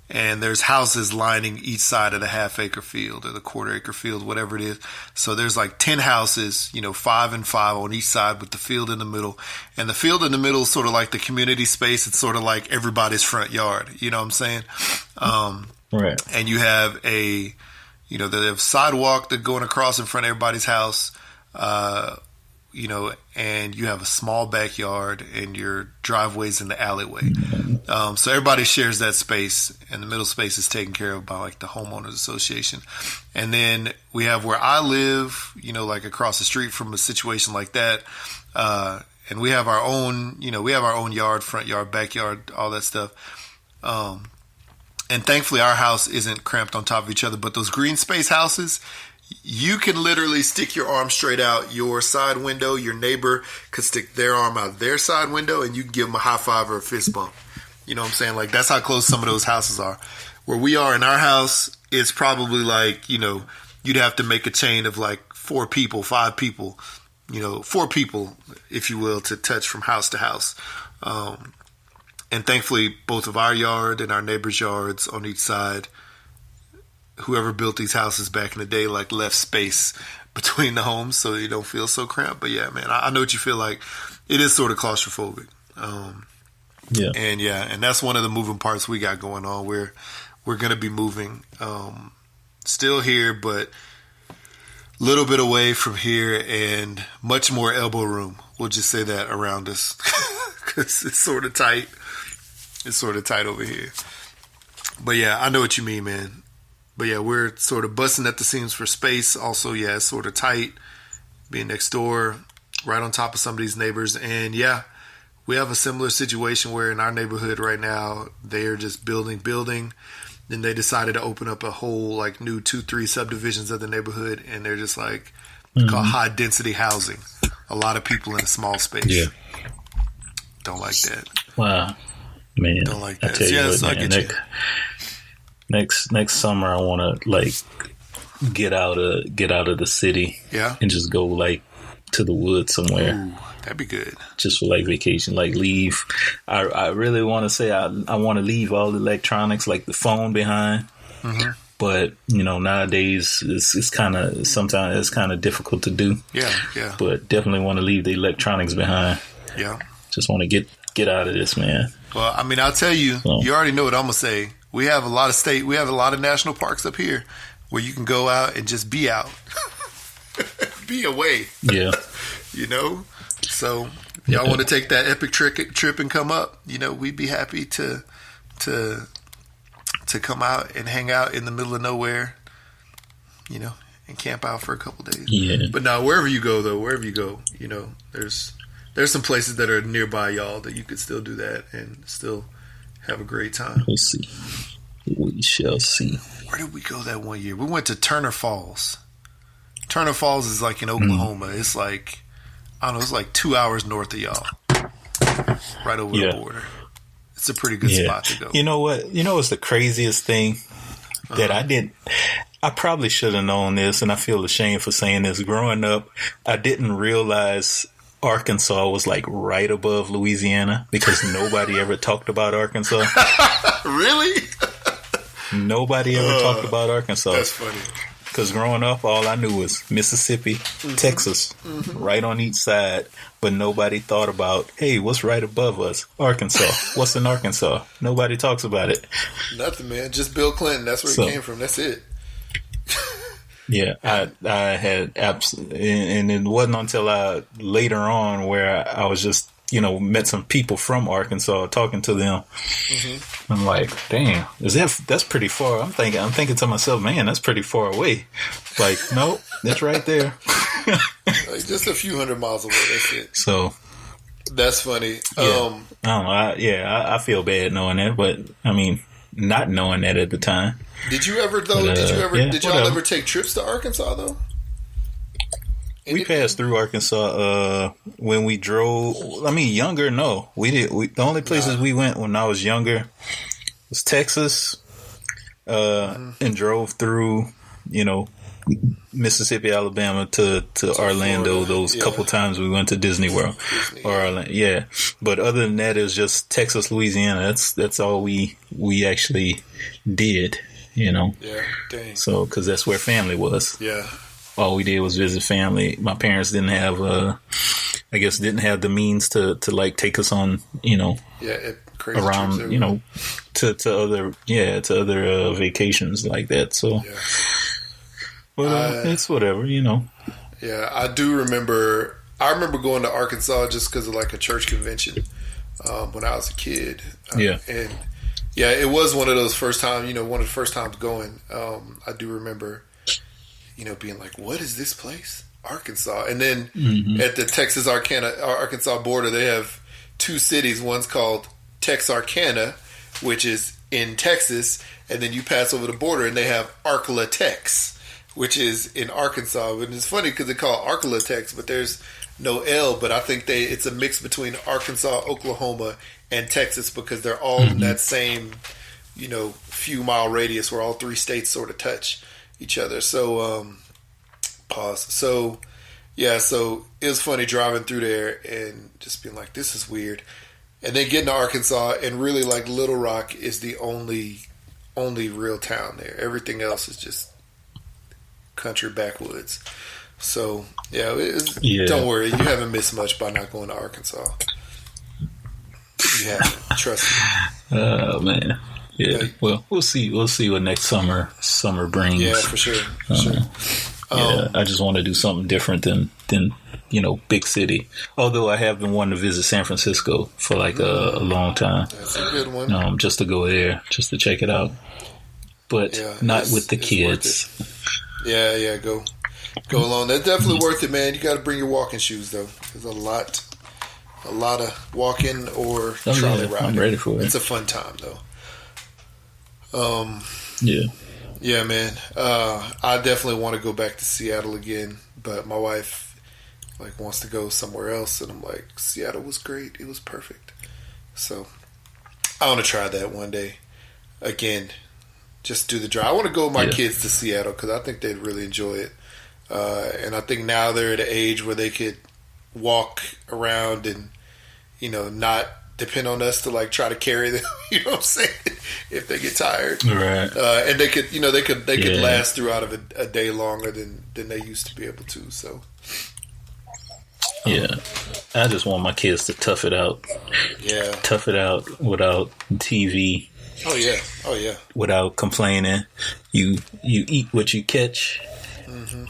And there's houses lining each side of the half acre field or the quarter acre field, whatever it is. So there's like 10 houses, 5 and 5 on each side with the field in the middle. And the field in the middle is sort of like the community space. It's sort of like everybody's front yard. You know what I'm saying? Right. And you have they have sidewalk that's going across in front of everybody's house. And you have a small backyard and your driveway's in the alleyway. So everybody shares that space, and the middle space is taken care of by like the homeowners association. And then we have where I live, like across the street from a situation like that. And we have our own, yard, front yard, backyard, all that stuff. And thankfully our house isn't cramped on top of each other, but those green space houses, you can literally stick your arm straight out your side window. Your neighbor could stick their arm out their side window, and you can give them a high five or a fist bump. You know what I'm saying? Like, that's how close some of those houses are. Where we are in our house, it's probably like, you'd have to make a chain of like 4 people, 5 people, 4 people, if you will, to touch from house to house. And thankfully, both of our yard and our neighbors' yards on each side, whoever built these houses back in the day like left space between the homes so you don't feel so cramped. But yeah, man, I know what you feel like. It is sort of claustrophobic. And that's one of the moving parts we got going on. We're going to be moving, still here, but a little bit away from here and much more elbow room. We'll just say that around us because it's sort of tight. It's sort of tight over here. But yeah, I know what you mean, man. But yeah, we're sort of busting at the seams for space. Also, yeah, it's sort of tight being next door, right on top of some of these neighbors. And yeah, we have a similar situation where in our neighborhood right now, they are just building. Then they decided to open up a whole like new 2-3 subdivisions of the neighborhood. And they're just like called high density housing. A lot of people in a small space. Yeah. Don't like that. Wow. Man, don't like that. I tell you what, man, next summer I want to like get out of the city, and just go like to the woods somewhere. Ooh, that'd be good. Just for like vacation, like leave. I really want to say I want to leave all the electronics, like the phone behind. Mm-hmm. But nowadays it's kind of sometimes it's kind of difficult to do. Yeah. But definitely want to leave the electronics behind. Yeah. Just want to get out of this, man. Well, I mean, I'll tell you, you already know what I'm going to say. We have a lot of national parks up here where you can go out and just be out. Be away. Yeah. So y'all want to take that epic trip and come up, we'd be happy to come out and hang out in the middle of nowhere, and camp out for a couple days. Yeah. But now wherever you go, there's some places that are nearby y'all that you could still do that and still have a great time. We'll see. We shall see. Where did we go that one year? We went to Turner Falls. Turner Falls is like in Oklahoma. It's like, I don't know, it's like 2 hours north of y'all. Right over the border. It's a pretty good spot to go. You know what? What's the craziest thing that I probably should have known this, and I feel ashamed for saying this. Growing up, I didn't realize Arkansas was like right above Louisiana because nobody ever talked about Arkansas. Really? Nobody ever talked about Arkansas. That's funny. Because growing up, all I knew was Mississippi, Texas, right on each side. But nobody thought about, hey, what's right above us? Arkansas. What's in Arkansas? Nobody talks about it. Nothing, man. Just Bill Clinton. That's where he came from. That's it. Yeah, I had and it wasn't until later on where I was just met some people from Arkansas, talking to them. Mm-hmm. I'm like, damn, that's pretty far. I'm thinking to myself, man, that's pretty far away. Like, nope, that's right there. Like just a few hundred miles away. That's it. So that's funny. Yeah. I don't know. I feel bad knowing that, but I mean, not knowing that at the time. Did you ever though? Did y'all ever take trips to Arkansas though? We passed through Arkansas when we drove. I mean, younger, no, we did. The only places we went when I was younger was Texas, and drove through, Mississippi, Alabama to Orlando. Those couple times we went to Disney World or Orlando. Yeah, but other than that, it was just Texas, Louisiana. That's all we actually did. Yeah, dang. So because that's where family was. Yeah. All we did was visit family. My parents didn't have, didn't have the means to like take us on, crazy around, to other vacations like that. So, but it's whatever, Yeah, I do remember. I remember going to Arkansas just because of like a church convention when I was a kid. And yeah, it was one of those first time, one of the first times going. I do remember. Being like, what is this place? Arkansas. And then at the Texas-Arkansas border, they have two cities. One's called Texarkana, which is in Texas. And then you pass over the border and they have Arklatex, which is in Arkansas. And it's funny because they call it Arklatex, but there's no L. But I think it's a mix between Arkansas, Oklahoma, and Texas because they're all in that same, few mile radius where all three states sort of touch each other. So, pause. So, yeah, so it was funny driving through there and just being like, this is weird. And then getting to Arkansas and really like Little Rock is the only only real town there. Everything else is just country backwoods. So don't worry, you haven't missed much by not going to Arkansas. You haven't, trust me. Oh man, yeah. Well, we'll see what next summer brings. Yeah, for sure. I just want to do something different than big city. Although I have been wanting to visit San Francisco for like a long time. That's a good one. Just to go there, just to check it out. But not with the kids. Yeah, go along. That's definitely worth it, man. You got to bring your walking shoes though. There's a lot of walking or trolley riding. I'm ready for it. It's a fun time though. Yeah, man. I definitely want to go back to Seattle again, but my wife wants to go somewhere else, and I'm like, Seattle was great. It was perfect. So I want to try that one day again. Just do the drive. I want to go with my kids to Seattle because I think they'd really enjoy it. And I think now they're at an age where they could walk around and, not depend on us to try to carry them. You know what I'm saying? If they get tired, right? And they could, they could last throughout of a day longer than they used to be able to. So. Yeah, I just want my kids to tough it out. Yeah, tough it out without TV. Oh yeah. Without complaining, you eat what you catch. Mm-hmm.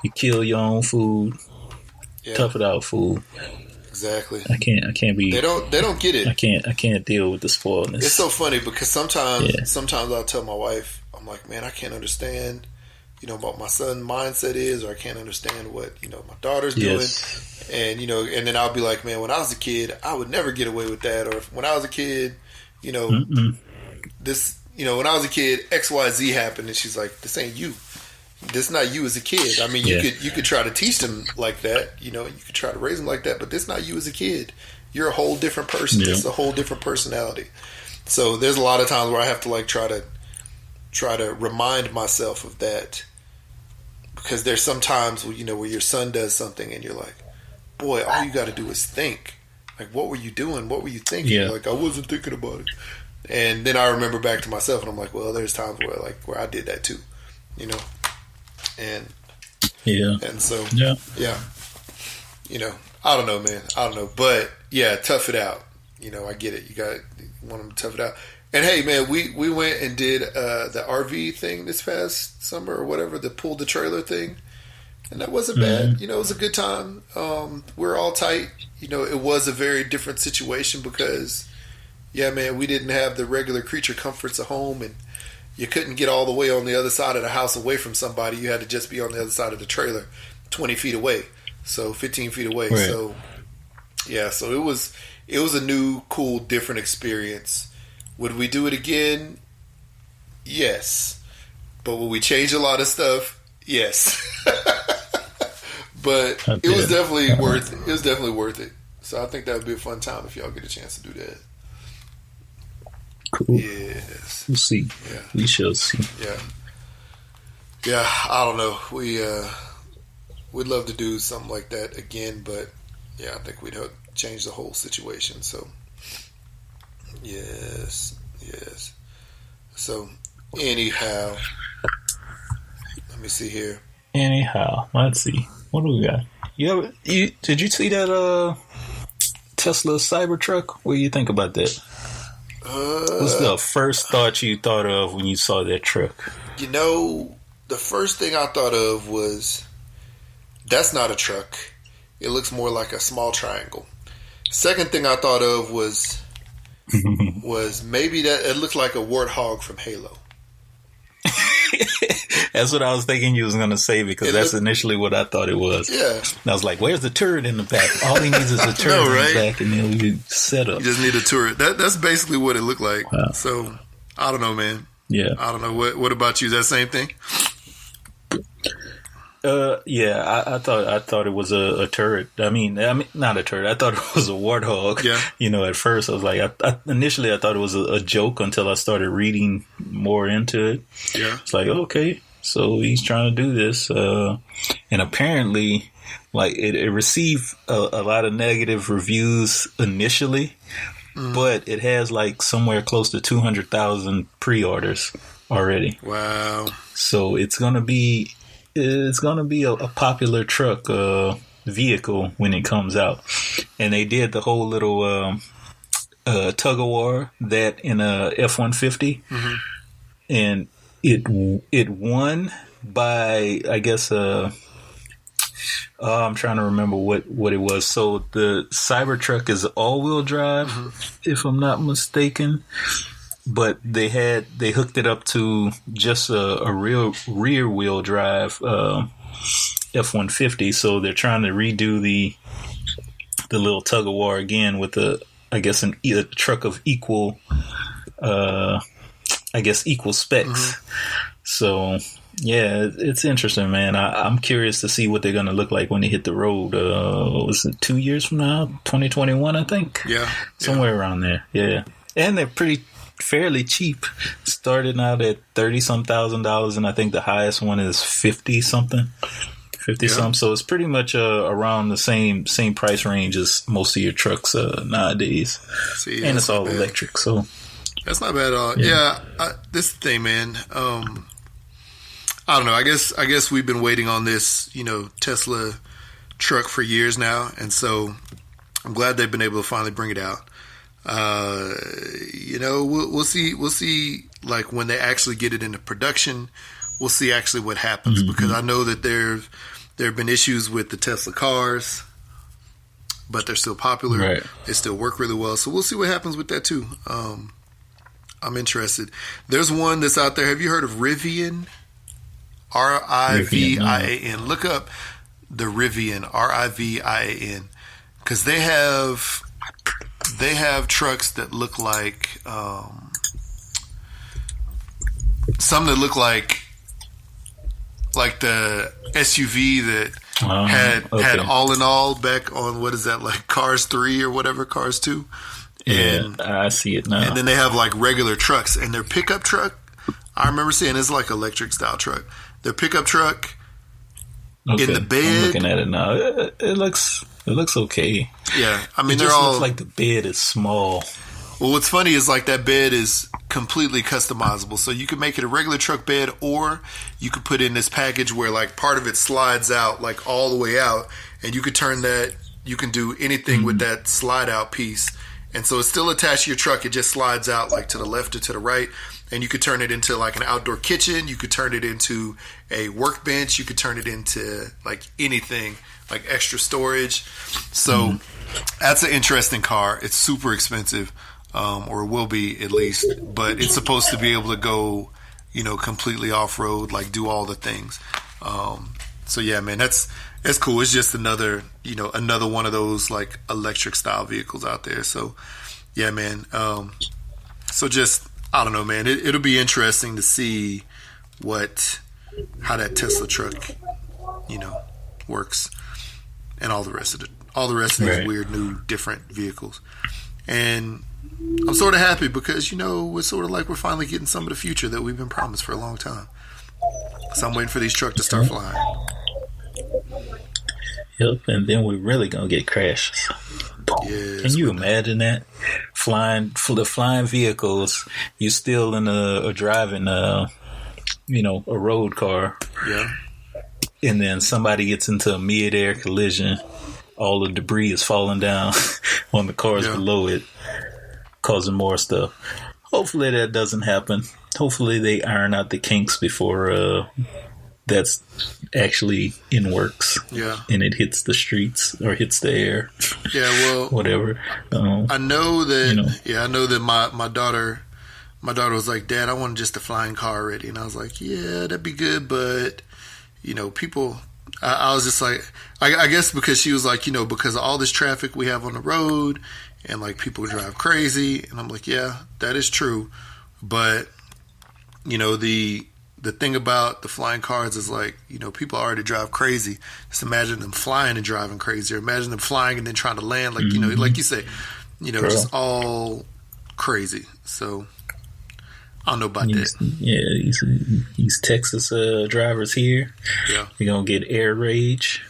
You kill your own food. Yeah. Tough it out, fool. Exactly. I can't be. They don't get it. I can't deal with the spoiledness. It's so funny because sometimes I'll tell my wife, I'm like, man, I can't understand, what my son's mindset is, or I can't understand what my daughter's doing. And and then I'll be like, man, when I was a kid, I would never get away with that. Or when I was a kid, this, when I was a kid, XYZ happened, and she's like, this ain't you. This not you as a kid. I mean, you could try to teach them like that. You could try to raise them like that, but this not you as a kid. You're a whole different person. Yeah. It's a whole different personality. So there's a lot of times where I have to try to remind myself of that, because there's some times where your son does something and you're like, boy, all you got to do is think. What were you doing? What were you thinking? Yeah. I wasn't thinking about it. And then I remember back to myself, and I'm like, well, there's times where I did that too, and so I don't know, man. I don't know, but tough it out. I get it. You want them to tough it out. And hey, man, we went and did the RV thing this past summer or whatever, the pull the trailer thing. And that wasn't bad. It was a good time. We're all tight. It was a very different situation because, man, we didn't have the regular creature comforts of home, and you couldn't get all the way on the other side of the house away from somebody. You had to just be on the other side of the trailer, 20 feet away, so 15 feet away. Right. So, so it was a new, cool, different experience. Would we do it again? Yes. But would we change a lot of stuff? Yes. But it was definitely worth it. It was definitely worth it. So I think that would be a fun time if y'all get a chance to do that. Cool. Yes. We'll see. Yeah. We shall see. Yeah. Yeah, I don't know. We'd love to do something like that again, but I think we'd change the whole situation. So yes. So anyhow, let me see here. Anyhow, let's see. What do we got? Did you see that Tesla Cybertruck? What do you think about that? What's the first thought you thought of when you saw that truck? The first thing I thought of was, that's not a truck. It looks more like a small triangle. Second thing I thought of was maybe that it looked like a warthog from Halo. That's what I was thinking you was going to say, because that's initially what I thought it was. Yeah. And I was like, where's the turret in the back? All he needs is a turret in the back, and then we set up. You just need a turret. That's basically what it looked like. Wow. So, I don't know, man. Yeah. I don't know. What about you? Is that same thing? I thought it was a turret. I mean, not a turret. I thought it was a warthog. Yeah. At first I was like, initially I thought it was a joke until I started reading more into it. Yeah. It's like, okay, so he's trying to do this. And apparently, it received a lot of negative reviews initially, but it has like somewhere close to 200,000 pre-orders already. Wow! So it's gonna be a popular truck vehicle when it comes out, and they did the whole little tug of war that in a F-150, and it won by, I guess, I'm trying to remember what it was. So the Cybertruck is all-wheel drive, if I'm not mistaken. But they hooked it up to just a real rear-wheel drive F-150. So they're trying to redo the little tug of war again with a truck of equal specs. So. Yeah, it's interesting, man. I'm curious to see what they're going to look like when they hit the road. Was it 2 years from now? 2021, I think? Yeah. Somewhere around there, yeah. And they're fairly cheap. Starting out at $30-some thousand, and I think the highest one is 50-something. 50-something. So it's pretty much around the same price range as most of your trucks nowadays. See, and it's all electric, so. That's not bad at all. Yeah, this is the thing, man. I don't know. I guess we've been waiting on this, Tesla truck for years now, and so I'm glad they've been able to finally bring it out. We'll see. Like when they actually get it into production, we'll see actually what happens, because I know that there have been issues with the Tesla cars, but they're still popular. Right. They still work really well, so we'll see what happens with that too. I'm interested. There's one that's out there. Have you heard of Rivian? Rivian. Look up the Rivian, Rivian, because they have trucks that look like some that look like the SUV that had All in All back on, what is that, like Cars 3 or whatever, Cars 2. And I see it now. And then they have like regular trucks, and their pickup truck, I remember seeing, it's like electric style truck. Their pickup truck in the bed. I'm looking at it now. It looks okay. Yeah, I mean, it just looks like the bed is small. Well, what's funny is like that bed is completely customizable. So you can make it a regular truck bed, or you could put in this package where like part of it slides out like all the way out, and you could turn that. You can do anything with that slide out piece, and so it's still attached to your truck. It just slides out like to the left or to the right. And you could turn it into like an outdoor kitchen. You could turn it into a workbench. You could turn it into like anything, like extra storage. So that's an interesting car. It's super expensive, or will be at least. But it's supposed to be able to go, completely off road, like do all the things. So yeah, man, that's cool. It's just another one of those like electric style vehicles out there. So yeah, man. So just. I don't know, man. It'll be interesting to see how that Tesla truck, works, and all the rest of these weird new different vehicles. And I'm sort of happy because it's sort of like we're finally getting some of the future that we've been promised for a long time. So I'm waiting for these trucks to start flying. Yep, and then we're really gonna get crashes. Yes, can you imagine that? The flying vehicles, you're still in a driving a road car. Yeah. And then somebody gets into a mid-air collision. All the debris is falling down on the cars below it, causing more stuff. Hopefully that doesn't happen. Hopefully they iron out the kinks before that's actually in works. Yeah. And it hits the streets or hits the air. Yeah, well, whatever. I know that. I know that my daughter was like, "Dad, I want just a flying car already," and I was like, "Yeah, that'd be good, but people." I was just like, I guess because she was like, because of all this traffic we have on the road, and like people drive crazy, and I'm like, yeah, that is true, but the thing about the flying cars is like, people already drive crazy. Just imagine them flying and driving crazy, or imagine them flying and then trying to land, like like you say, just all crazy. So I don't know about that. Yeah, these Texas drivers here. Yeah, they're gonna get air rage.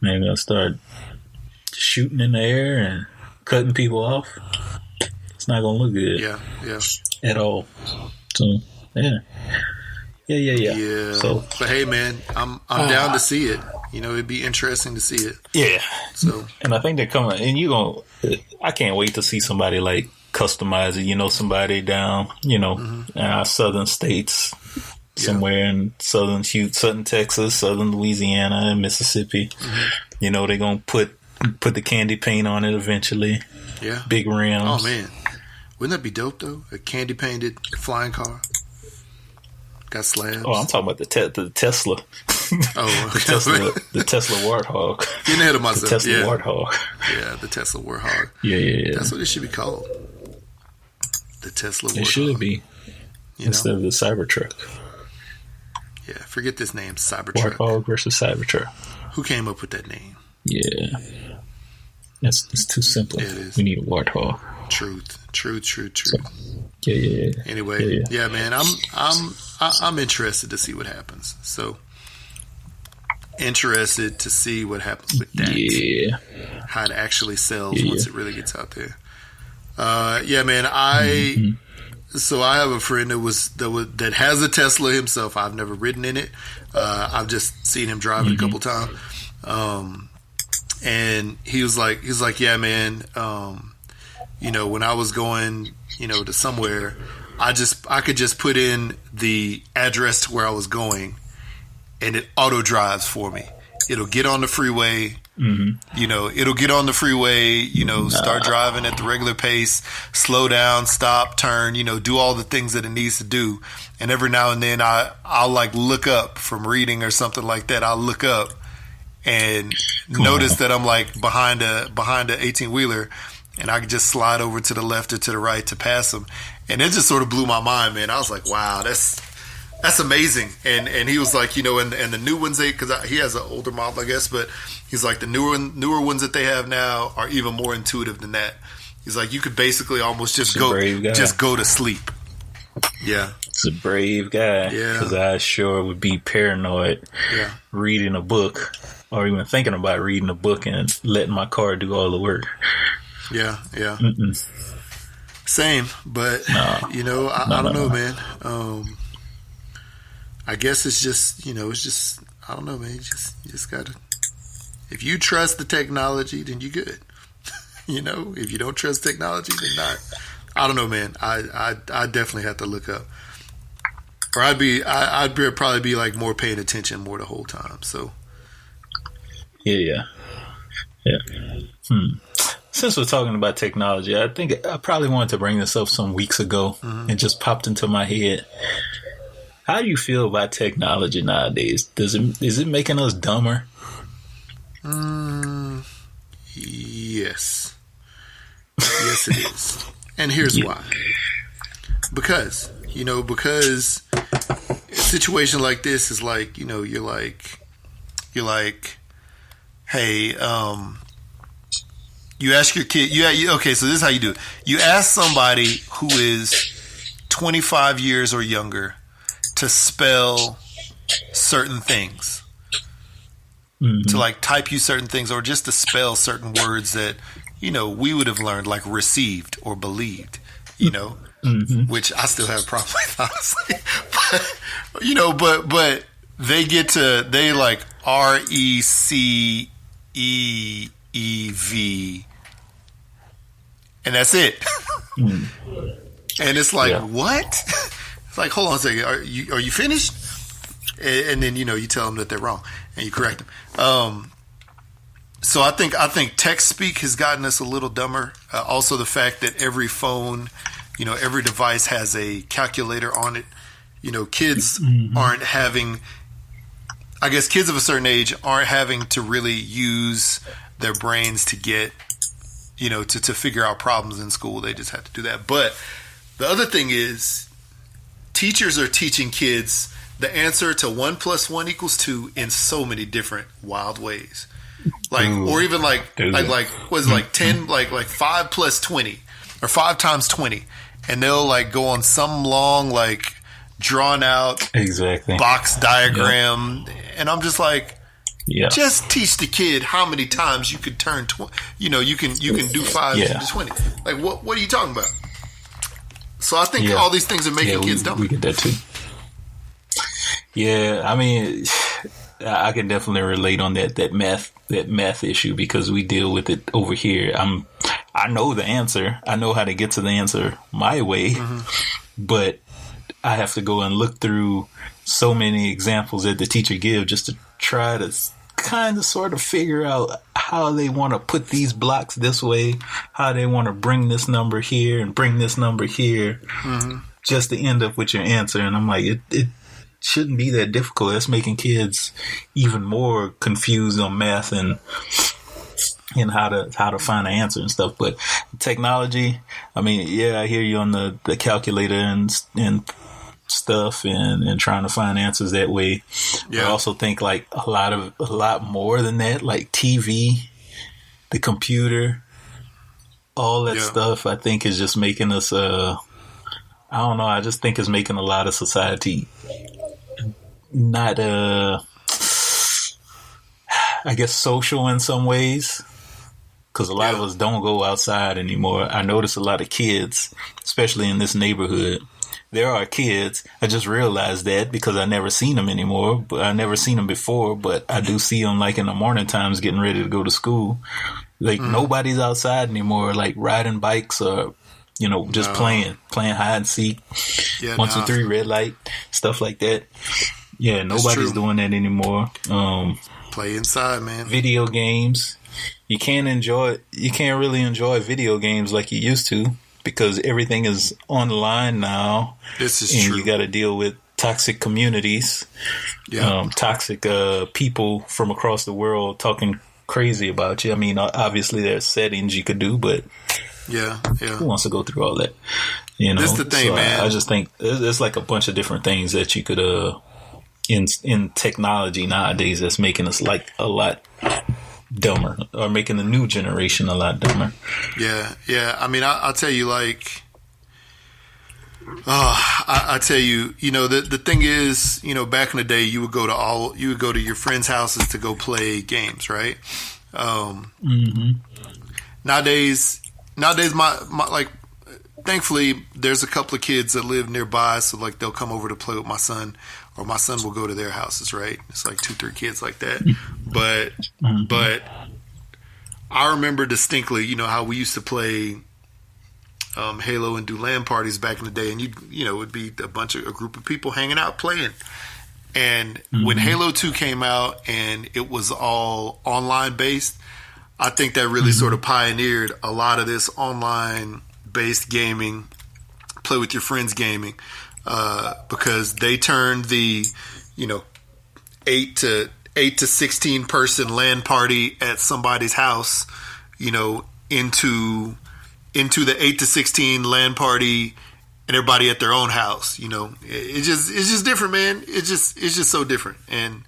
They're gonna start shooting in the air and cutting people off. It's not gonna look good. Yeah. At all. So yeah. So, but hey, man, I'm down to see it. It'd be interesting to see it. Yeah. So, and I think they're coming, and I can't wait to see somebody like customize it. Somebody down, southern states, somewhere in southern Texas, southern Louisiana, and Mississippi. Mm-hmm. They're gonna put the candy paint on it eventually. Yeah. Big rims. Oh man, wouldn't that be dope though? A candy painted flying car. Got slabs. Oh, I'm talking about the Tesla. Oh, okay. the Tesla Warthog. Getting ahead of myself. The Tesla Warthog. Yeah, the Tesla Warthog. Yeah. That's what it should be called. The Tesla Warthog. It should be. Instead of the Cybertruck. Yeah, forget this name, Cybertruck. Warthog versus Cybertruck. Who came up with that name? Yeah. It's too simple. It is. We need a Warthog. Truth. So, yeah. Anyway, yeah, man, I'm interested to see what happens. So interested to see what happens with that. Yeah. How it actually sells once it really gets out there. Yeah, man. So I have a friend that has a Tesla himself. I've never ridden in it. I've just seen him drive it a couple times. And he was like, yeah, man. When I was going, to somewhere, I could just put in the address to where I was going, and it auto drives for me. It'll get on the freeway. Mm-hmm. It'll get on the freeway. Start driving at the regular pace, slow down, stop, turn. Do all the things that it needs to do. And every now and then, I'll like look up from reading or something like that. I'll look up and notice that I'm like behind a 18-wheeler. And I could just slide over to the left or to the right to pass him. And it just sort of blew my mind, man. I was like, wow, that's amazing. And he was like, and the new ones, because he has an older model, I guess, but he's like, the newer ones that they have now are even more intuitive than that. He's like, you could basically almost just go to sleep. Yeah. It's a brave guy. Yeah. Because I sure would be paranoid reading a book or even thinking about reading a book and letting my car do all the work. Yeah. Same, but I don't know, man. I guess it's just, I don't know, man. You just gotta. If you trust the technology, then you good. If you don't trust technology, then not. I don't know, man. I definitely have to look up, or I'd probably be like more paying attention more the whole time. So. Yeah. Since we're talking about technology, I think I probably wanted to bring this up some weeks ago and it just popped into my head. How do you feel about technology nowadays? Is it making us dumber? Yes. Yes, it is. And here's why. Because a situation like this is like, you're like, hey, you ask your kid, okay, so this is how you do it. You ask somebody who is 25 years or younger to spell certain things, to like type you certain things, or just to spell certain words that, we would have learned, like received or believed, which I still have a problem with, honestly. But they like RECEEV. And that's it. And it's like, what? It's like, hold on a second. Are you finished? And then, you tell them that they're wrong and you correct them. So I think text speak has gotten us a little dumber. Also the fact that every phone, every device has a calculator on it. Kids aren't having, I guess kids of a certain age aren't having to really use their brains to get, to figure out problems in school. They just have to do that. But the other thing is teachers are teaching kids the answer to 1 + 1 = 2 in so many different wild ways. Like, or even like what is it, like 10, like 5 + 20 or 5 × 20. And they'll like go on some long, like drawn out box diagram. Yep. And I'm just like, just teach the kid how many times you could turn, you can do 5 to 20. Like, what are you talking about? So I think all these things are making kids dumber. We get that too. Yeah, I mean, I can definitely relate on that math issue because we deal with it over here. I know the answer. I know how to get to the answer my way, but I have to go and look through so many examples that the teacher gives just to try to kind of sort of figure out how they want to put these blocks this way, how they want to bring this number here and bring this number here, just to end up with your answer. And I'm like, it shouldn't be that difficult. That's making kids even more confused on math and how to find an answer and stuff. But technology, I mean, yeah, I hear you on the calculator and stuff and trying to find answers that way. I also think like a lot more than that, like TV, the computer, all that stuff, I think is just making us I don't know, I just think it's making a lot of society not I guess social in some ways, because a lot of us don't go outside anymore. I notice a lot of kids, especially in this neighborhood. There are kids. I just realized that because I never seen them anymore. But I never seen them before. But I do see them like in the morning times, getting ready to go to school. Like nobody's outside anymore. Like riding bikes or just playing hide and seek, 1, 2, 3 red light, stuff like that. Yeah, nobody's doing that anymore. Play inside, man. Video games. You can't really enjoy video games like you used to, because everything is online now. This is true. And you got to deal with toxic communities, toxic people from across the world talking crazy about you. I mean, obviously there's settings you could do, but who wants to go through all that? That's the thing, man. I just think there's like a bunch of different things that you could in technology nowadays that's making us like a lot dumber, or making the new generation a lot dumber. Yeah. I mean, I'll tell you, like, I tell you, the thing is, back in the day, you would go to your friends' houses to go play games, right? Nowadays, my like, thankfully, there's a couple of kids that live nearby, so like they'll come over to play with my son, or my son will go to their houses, right? It's like 2, 3 kids like that. But I remember distinctly, how we used to play Halo and do LAN parties back in the day, and it would be a group of people hanging out playing. And when Halo 2 came out and it was all online based, I think that really sort of pioneered a lot of this online based gaming, play with your friends gaming, because they turned the 8 to 16 person LAN party at somebody's house, into the 8 to 16 LAN party and everybody at their own house. It's just different, man. It's just so different. And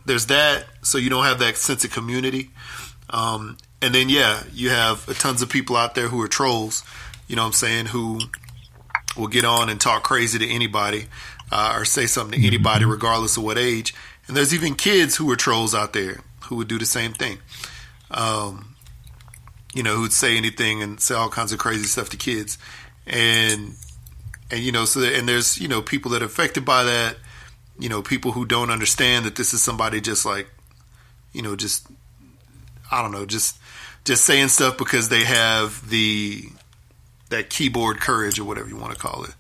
there's that, so you don't have that sense of community. And then you have tons of people out there who are trolls, who will get on and talk crazy to anybody, or say something to anybody regardless of what age. And there's even kids who are trolls out there who would do the same thing. Who'd say anything and say all kinds of crazy stuff to kids. And there's, people that are affected by that, people who don't understand that this is somebody just like, just saying stuff because they have that keyboard courage or whatever you want to call it.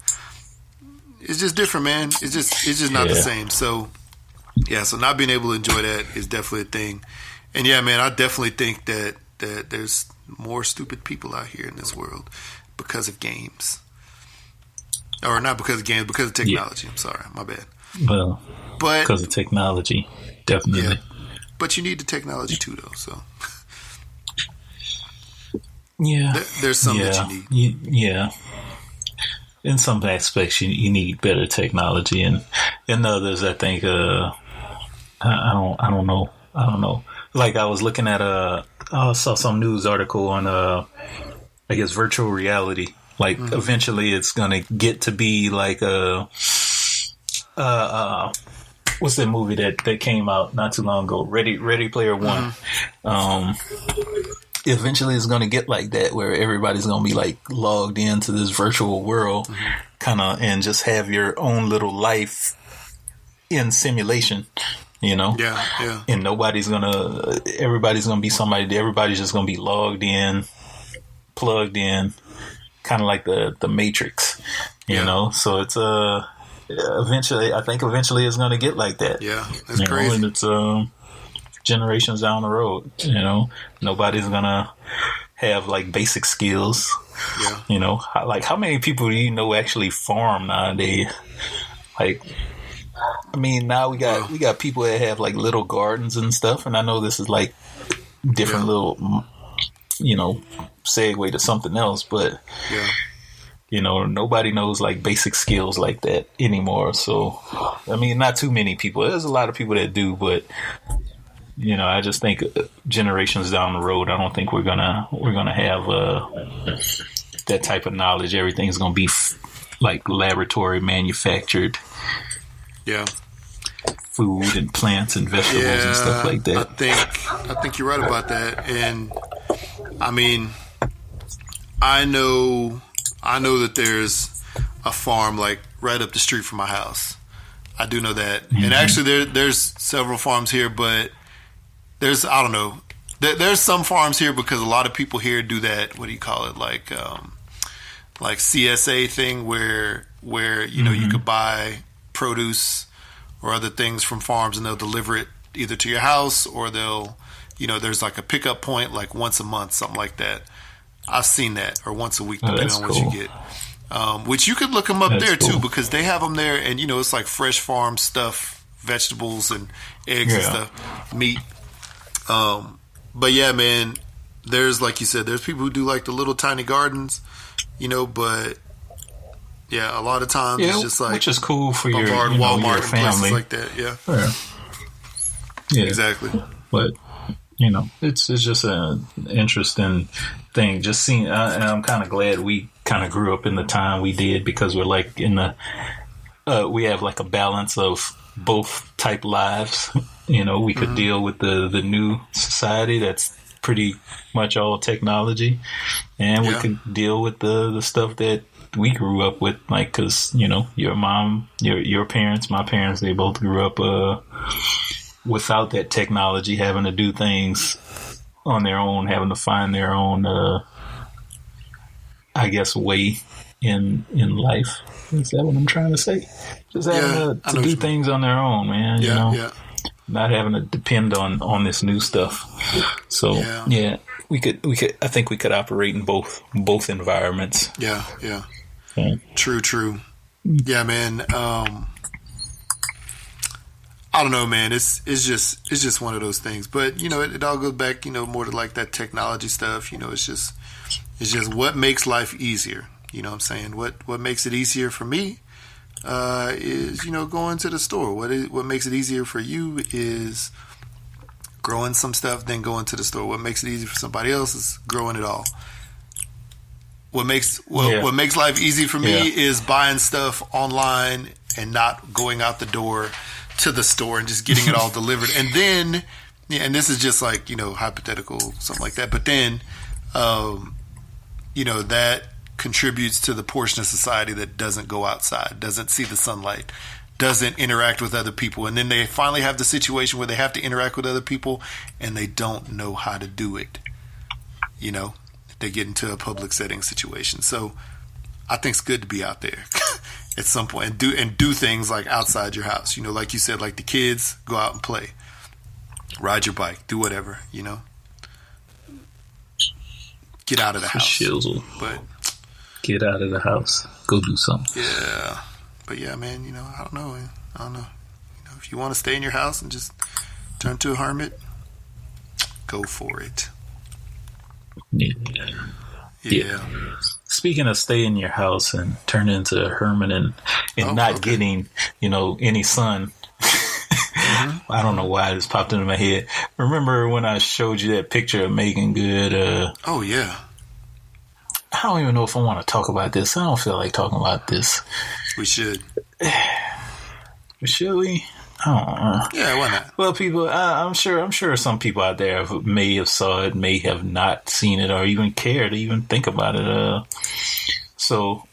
It's just different, man. It's just not the same. So so not being able to enjoy that is definitely a thing. And man, I definitely think that there's more stupid people out here in this world because of games. Or not because of games, because of technology. I'm sorry, my bad. Well, because of technology, definitely. Yeah. But you need the technology too, though. So there's some that you need. In some aspects, you need better technology, and in others, I think I don't know. Like I was looking at I saw some news article on I guess virtual reality. Like eventually, it's gonna get to be like what's that movie that came out not too long ago? Ready Player One. eventually it's going to get like that where everybody's going to be like logged into this virtual world kind of and just have your own little life in simulation, you know? Yeah. And everybody's going to be somebody, everybody's just going to be logged in, plugged in, kind of like the Matrix, you know? So it's, eventually it's going to get like that. Yeah. That's crazy. And it's, generations down the road, you know, nobody's gonna have like basic skills. Yeah. You know, like how many people do you know actually farm nowadays? Like, I mean, now we got people that have like little gardens and stuff, and I know this is like different little, you know, segue to something else, but you know, nobody knows like basic skills like that anymore. So, I mean, not too many people. There's a lot of people that do, but you know, I just think generations down the road, I don't think we're gonna have that type of knowledge. Everything's gonna be like laboratory manufactured, food and plants and vegetables and stuff like that. I think you're right about that. And I mean, I know that there's a farm like right up the street from my house. I do know that, and actually there's several farms here, but there's, I don't know, there's some farms here because a lot of people here do that. What do you call it? Like CSA thing where you know you could buy produce or other things from farms and they'll deliver it either to your house or they'll, you know, there's like a pickup point like once a month, something like that. I've seen that, or once a week, depending on what you get. Which you could look them up there too, because they have them there, and you know it's like fresh farm stuff, vegetables and eggs and stuff, meat. But yeah, man, there's, like you said, there's people who do like the little tiny gardens, you know, but yeah, a lot of times it's just like, which is cool for your, Walmart, your and family, places like that. Yeah, exactly. But you know, it's just an interesting thing. Just seeing, and I'm kind of glad we kind of grew up in the time we did, because we're like in the, we have like a balance of both type lives. You know, we could deal with the new society that's pretty much all technology, and we could deal with the stuff that we grew up with, like, because, you know, your mom, your parents, my parents, they both grew up without that technology, having to do things on their own, having to find their own, I guess, way in life. Is that what I'm trying to say? Just having to do things on their own, man. You know? Not having to depend on this new stuff. So we could. I think we could operate in both environments. Yeah. True. Yeah, man. I don't know, man. It's just one of those things. But you know, it all goes back, you know, more to like that technology stuff. You know, it's just what makes life easier. You know what I'm saying? What makes it easier for me is, you know, going to the store. What makes it easier for you is growing some stuff, then going to the store. What makes it easy for somebody else is growing it all. What makes life easy for me is buying stuff online and not going out the door to the store and just getting it all delivered. And then, and this is just like, you know, hypothetical, something like that. But then, you know, that contributes to the portion of society that doesn't go outside, doesn't see the sunlight, doesn't interact with other people. And then they finally have the situation where they have to interact with other people and they don't know how to do it. You know, they get into a public setting situation. So I think it's good to be out there at some point and do things like outside your house. You know, like you said, like the kids, go out and play, ride your bike, do whatever, you know. Get out of the house. Shizzle. But get out of the house. Go do something. Yeah. But yeah, man, you know, I don't know. You know, if you want to stay in your house and just turn to a hermit, go for it. Yeah. Speaking of stay in your house and turn into a hermit and not getting, you know, any sun. I don't know why this popped into my head. Remember when I showed you that picture of Megan Good? Oh, yeah. I don't even know if I want to talk about this. I don't feel like talking about this. We should. Should we? Yeah, why not? Well, people, I'm sure some people out there may have saw it, may have not seen it, or even cared to even think about it. So,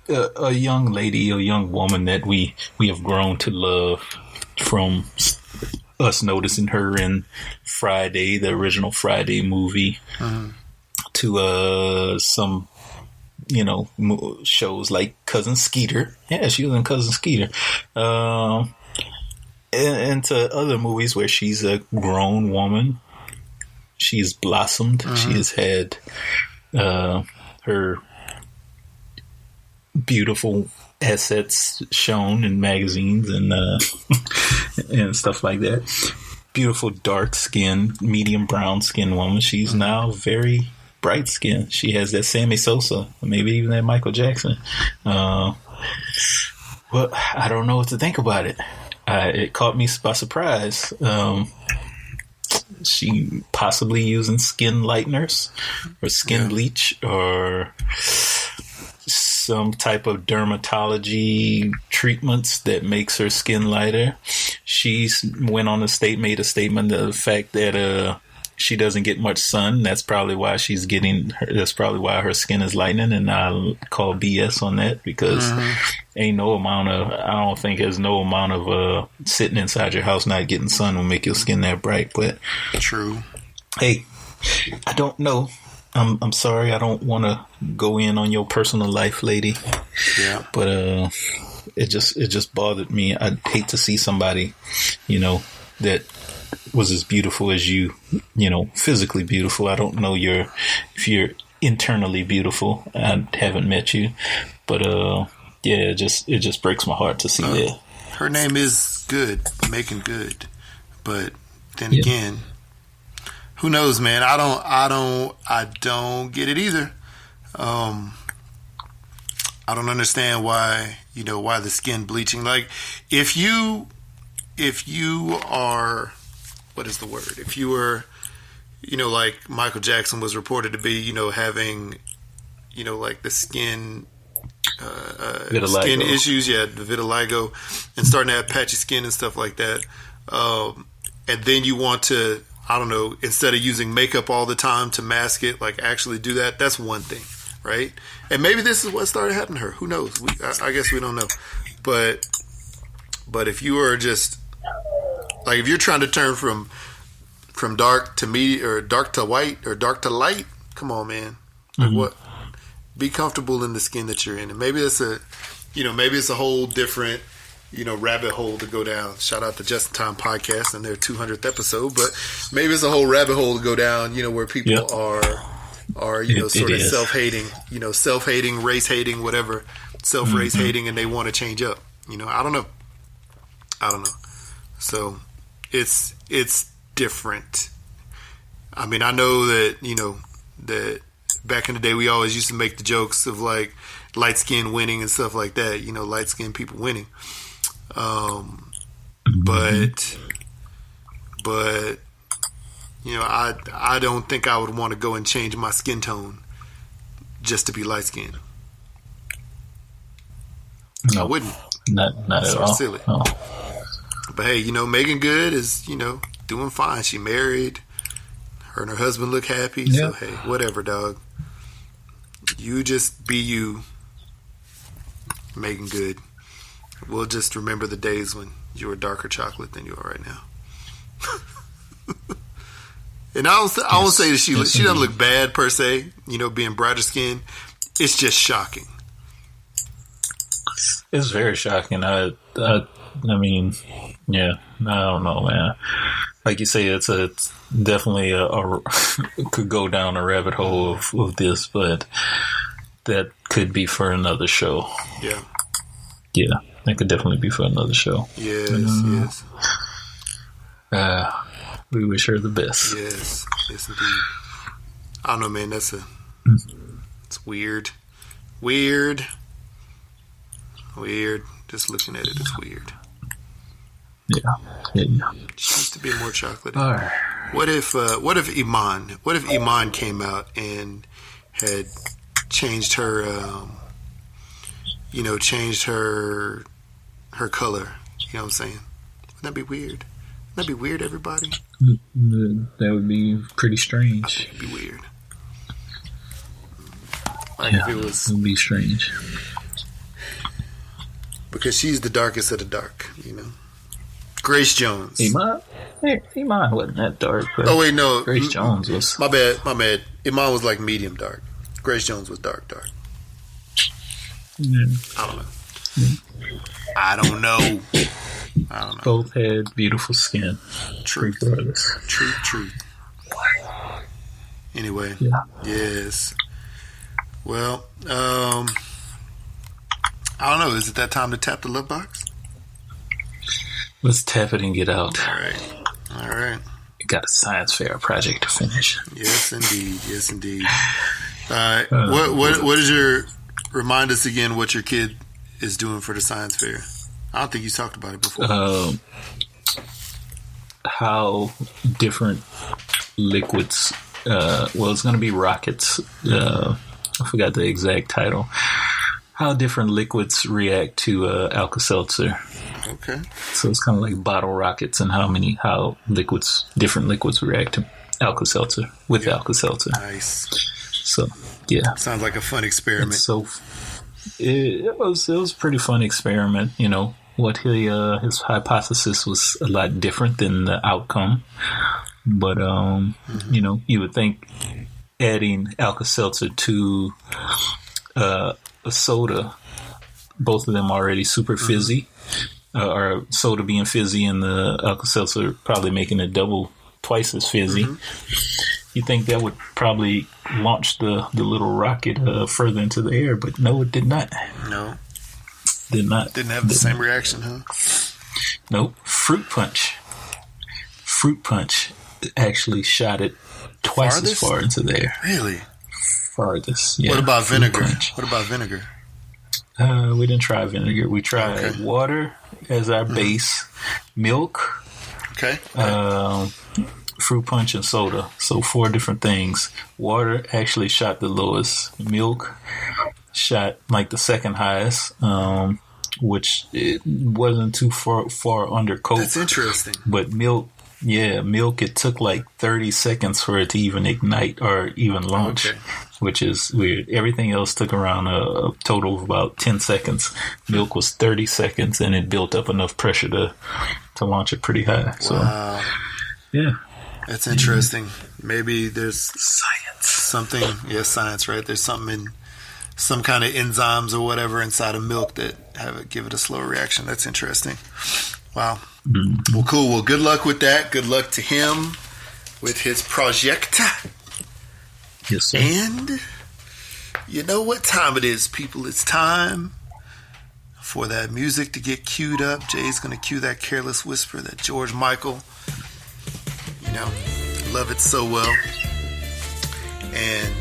a young lady, a young woman that we have grown to love from us noticing her in Friday, the original Friday movie, to some, shows like Cousin Skeeter. Yeah, she was in Cousin Skeeter. And to other movies where she's a grown woman. She's blossomed. She has had her beautiful assets shown in magazines and and stuff like that. Beautiful dark skin, medium brown skin woman. She's now very bright skin. She has that Sammy Sosa, maybe even that Michael Jackson. Well, I don't know what to think about it. It caught me by surprise. She possibly using skin lighteners or skin bleach or some type of dermatology treatments that makes her skin lighter. She's made a statement of the fact that she doesn't get much sun. That's probably why that's probably why her skin is lightening, and I call BS on that because I don't think there's no amount of sitting inside your house not getting sun will make your skin that bright. But true. Hey, I don't know. I'm sorry. I don't want to go in on your personal life, lady. Yeah. But it just bothered me. I'd hate to see somebody, that was as beautiful as you, physically beautiful. I don't know if you're internally beautiful. I haven't met you, but it just breaks my heart to see that. Her name is Good, Making Good, but then again, who knows, man? I don't get it either. I don't understand why the skin bleaching. Like, if you are, what is the word? If you were, like Michael Jackson was reported to be, having, like the skin issues, the vitiligo, and starting to have patchy skin and stuff like that. And then you want to, I don't know, instead of using makeup all the time to mask it, like actually do that. That's one thing, right? And maybe this is what started happening to her. Who knows? I guess we don't know. But if you are just like, if you're trying to turn from dark to medium, or dark to white, or dark to light, come on, man. Like what? Be comfortable in the skin that you're in, and maybe it's a whole different, rabbit hole to go down. Shout out to Just in Time Podcast and their 200th episode, but maybe it's a whole rabbit hole to go down, where people are sort of self-hating, race hating, whatever, self-race hating, and they want to change up. I don't know. So it's different. I mean, I know that, that back in the day we always used to make the jokes of like light skin winning and stuff like that, light skinned people winning. But I don't think I would want to go and change my skin tone just to be light skinned. No, I wouldn't. Not at all. Silly. Oh. But hey, Megan Good is, doing fine. She married. Her and her husband look happy. Yeah. So hey, whatever, dog. You just be you, Megan Good. We'll just remember the days when you were darker chocolate than you are right now. And I won't say that she doesn't look bad per se, being brighter skin. It's just shocking. It's very shocking. I mean, yeah, I don't know, man. Like you say, it's definitely could go down a rabbit hole of this, but that could be for another show. Yeah. Yeah, that could definitely be for another show. Yes. We wish her the best. Yes, indeed. I don't know, man. It's weird. Just looking at it, it's weird. Yeah. She used to be more chocolate. All right. What if Iman came out and had changed her, changed her color You know what I'm saying? Wouldn't that be weird? Wouldn't that be weird, everybody? That would be pretty strange. It'd be weird. Like Yeah, if it was, it would be strange. because she's the darkest of the dark, you know. Grace Jones. Iman wasn't that dark. But Oh wait, no. Grace Jones was. My bad. Iman was like medium dark. Grace Jones was dark. Yeah. I don't know. Both had beautiful skin. Truth. Regardless. Truth. Anyway. Yeah. Yes. Well, I don't know. Is it that time to tap the love box? Let's tap it and get out. All right. We got a science fair project to finish. Yes, indeed. What is your? Remind us again what your kid is doing for the science fair. I don't think you talked about it before. How different liquids. Well, it's going to be rockets. I forgot the exact title. How different liquids react to Alka-Seltzer. Okay. So it's kind of like bottle rockets and how different liquids react to Alka-Seltzer with Alka-Seltzer. Nice. So yeah, Sounds like a fun experiment. So it was a pretty fun experiment. You know, what his hypothesis was a lot different than the outcome, but you know, you would think adding Alka-Seltzer to a soda, both of them already super fizzy, or soda being fizzy and the Alka-Seltzer probably making it twice as fizzy. You think that would probably launch the little rocket further into the air, but no, it did not. No. Did not. Didn't have the same reaction, huh? Nope. Fruit punch actually shot it twice Farthest? as far into the air. Really? Farthest. Yeah. What about Fruit vinegar? punch. What about vinegar? We didn't try vinegar. We tried water as our base, milk, Okay. fruit punch, and soda. So 4 different things. Water actually shot the lowest. Milk shot like the second highest, which it wasn't too far under Coke. That's interesting. But milk, it took like 30 seconds for it to even ignite or even launch, which is weird. Everything else took around a total of about 10 seconds. Milk was 30 seconds, and it built up enough pressure to launch it pretty high. So, Wow. yeah. That's interesting. Maybe there's science, right? There's something in some kind of enzymes or whatever inside of milk that give it a slower reaction. That's interesting. Wow. Well, cool. Well, good luck with that. Good luck to him with his project. Yes, sir. And you know what time it is, people. It's time for that music to get queued up. Jay's going to cue that Careless Whisper, that George Michael. You know, love it so well. And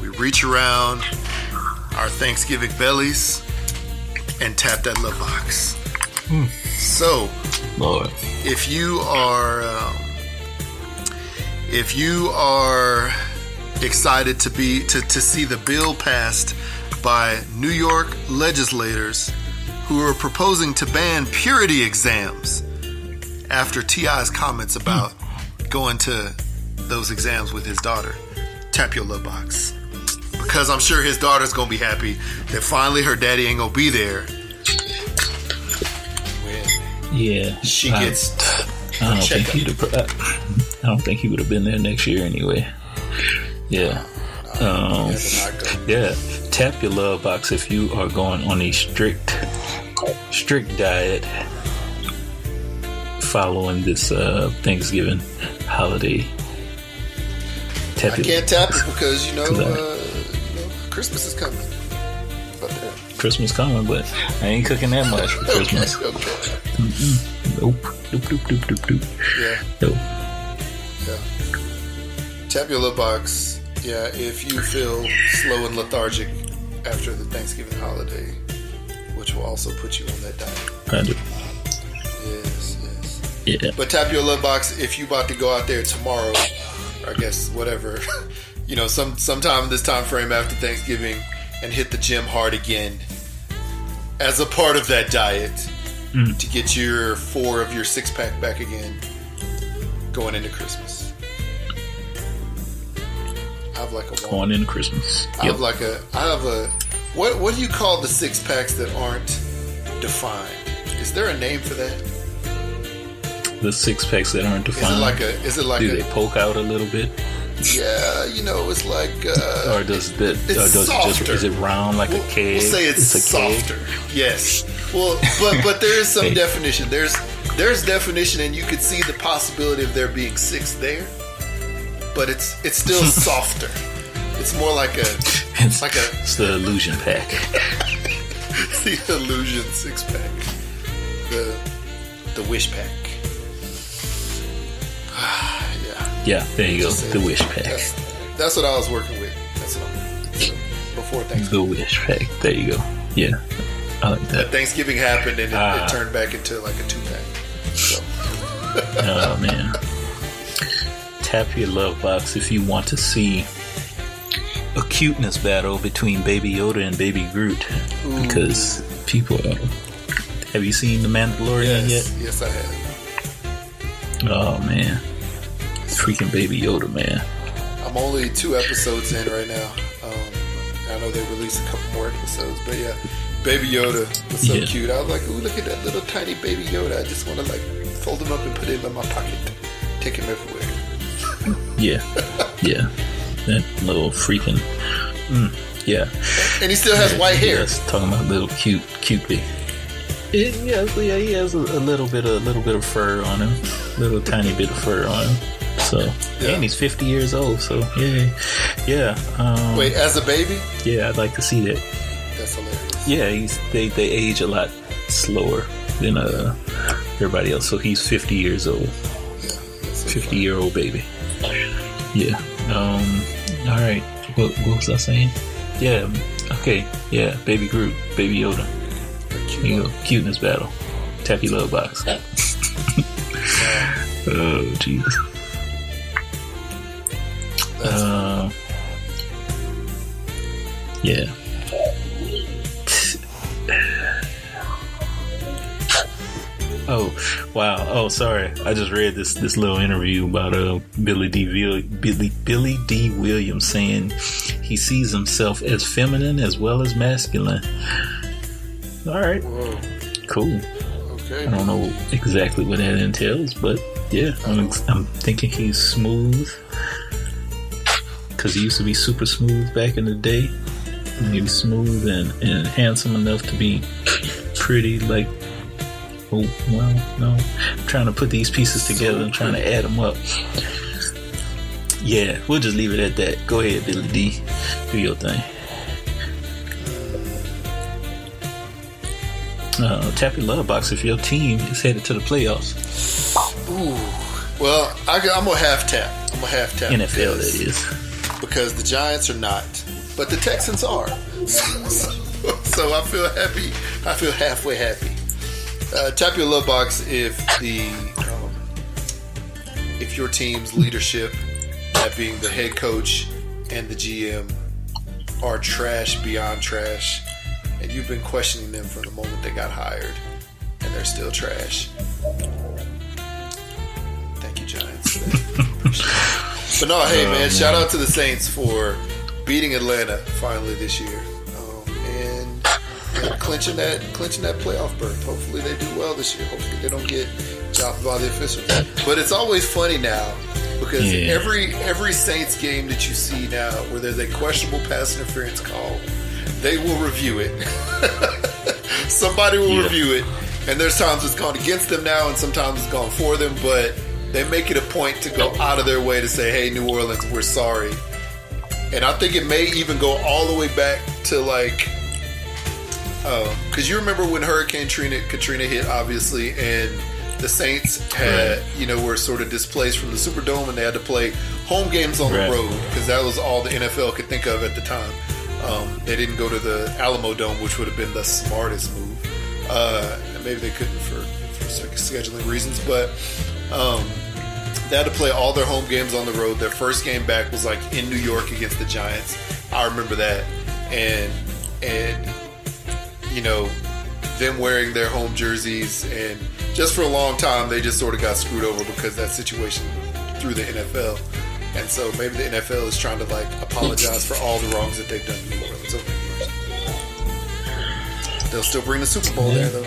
we reach around our Thanksgiving bellies and tap that love box. So, Lord. if you are excited to see the bill passed by New York legislators who are proposing to ban purity exams after T.I.'s comments about going to those exams with his daughter, tap your love box. Because I'm sure his daughter's going to be happy that finally her daddy ain't going to be there. Yeah. She gets I don't think he would have been there next year anyway. Yeah. Yeah. Tap your love box if you are going on a strict diet following this Thanksgiving holiday. I can't tap it because Christmas is coming. Christmas coming, but I ain't cooking that much for Christmas. Okay. Nope. Yeah. Nope. Yeah. Tap your love box. Yeah, if you feel slow and lethargic after the Thanksgiving holiday, which will also put you on that diet. I do. Yes. Yeah. But tap your love box if you about to go out there tomorrow, or I guess whatever, sometime this time frame after Thanksgiving, and hit the gym hard again as a part of that diet. to get your 4 of your 6-pack back again going into Christmas. I have like a going into Christmas. I have a what do you call the 6-packs that aren't defined? Is there a name for that? The 6-packs that aren't defined. Do they poke out a little bit? Yeah, it's like or does it softer. Is it round like a keg? We'll say it's softer. Keg? Yes. Well, but there is some definition. There's definition, and you could see the possibility of there being 6 there, but it's still softer. It's more like it's the illusion pack. The illusion 6-pack. The wish pack. Yeah, there you go. The wish pack. That's what I was working with. That's what before Thanksgiving. The wish pack. There you go. Yeah, I like that. Thanksgiving happened and it turned back into like a 2-pack. So. Oh man! Tap your love box if you want to see a cuteness battle between Baby Yoda and Baby Groot. Ooh. Because people have you seen The Mandalorian yet? Yes, I have. Oh man. Freaking Baby Yoda, man. I'm only 2 episodes in right now. I know they released a couple more episodes, but yeah, Baby Yoda was so cute. I was like, ooh, look at that little tiny Baby Yoda. I just want to like fold him up and put him in my pocket. Take him everywhere. Yeah. That little freaking yeah. And he still has white hair. Yes, talking about little cute baby. He has a little bit of fur on him. Little tiny bit of fur on him. So, and he's 50 years old. So, yeah. Wait, as a baby? Yeah, I'd like to see that. That's hilarious. Yeah, they age a lot slower than everybody else. So he's 50 years old. Yeah, 50-year-old baby. Yeah. All right. What was I saying? Yeah. Okay. Yeah. Baby Groot. Baby Yoda. Here you go. Cuteness battle. Tap your love box. Oh, Jesus. Yeah. Oh, wow. Oh, sorry. I just read this little interview about Billy D. Williams saying he sees himself as feminine as well as masculine. All right. Whoa. Cool. Okay. I don't know exactly what that entails, but yeah, I'm thinking he's smooth. Because he used to be super smooth back in the day. He was smooth and handsome enough to be pretty, like, oh, well, no. I'm trying to put these pieces together and trying to add them up. Yeah, we'll just leave it at that. Go ahead, Billy D. Do your thing. Tap your love box if your team is headed to the playoffs. Ooh. Well, I'm going to half tap. NFL, that is. Because the Giants are not, but the Texans are. So I feel happy. I feel halfway happy. Tap your love box if your team's leadership, that being the head coach and the GM, are trash beyond trash, and you've been questioning them from the moment they got hired, and they're still trash. Thank you, Giants. But no, hey man, shout out to the Saints for beating Atlanta finally this year, and clinching that playoff berth. Hopefully they do well this year. Hopefully they don't get chopped by the officials. But it's always funny now because every Saints game that you see now where there's a questionable pass interference call, they will review it. Somebody will review it, and there's times it's gone against them now, and sometimes it's gone for them, but they make it a point to go out of their way to say, hey, New Orleans, we're sorry. And I think it may even go all the way back to like, because you remember when Hurricane Katrina hit, obviously, and the Saints had, were sort of displaced from the Superdome, and they had to play home games on the road because that was all the NFL could think of at the time. They didn't go to the Alamo Dome, which would have been the smartest move. And maybe they couldn't for scheduling reasons, but they had to play all their home games on the road. Their first game back was like in New York against the Giants. I remember that. And them wearing their home jerseys, and just for a long time they just sort of got screwed over because that situation through the NFL. And so maybe the NFL is trying to like apologize for all the wrongs that they've done in New Orleans over the years. They'll still bring the Super Bowl there though.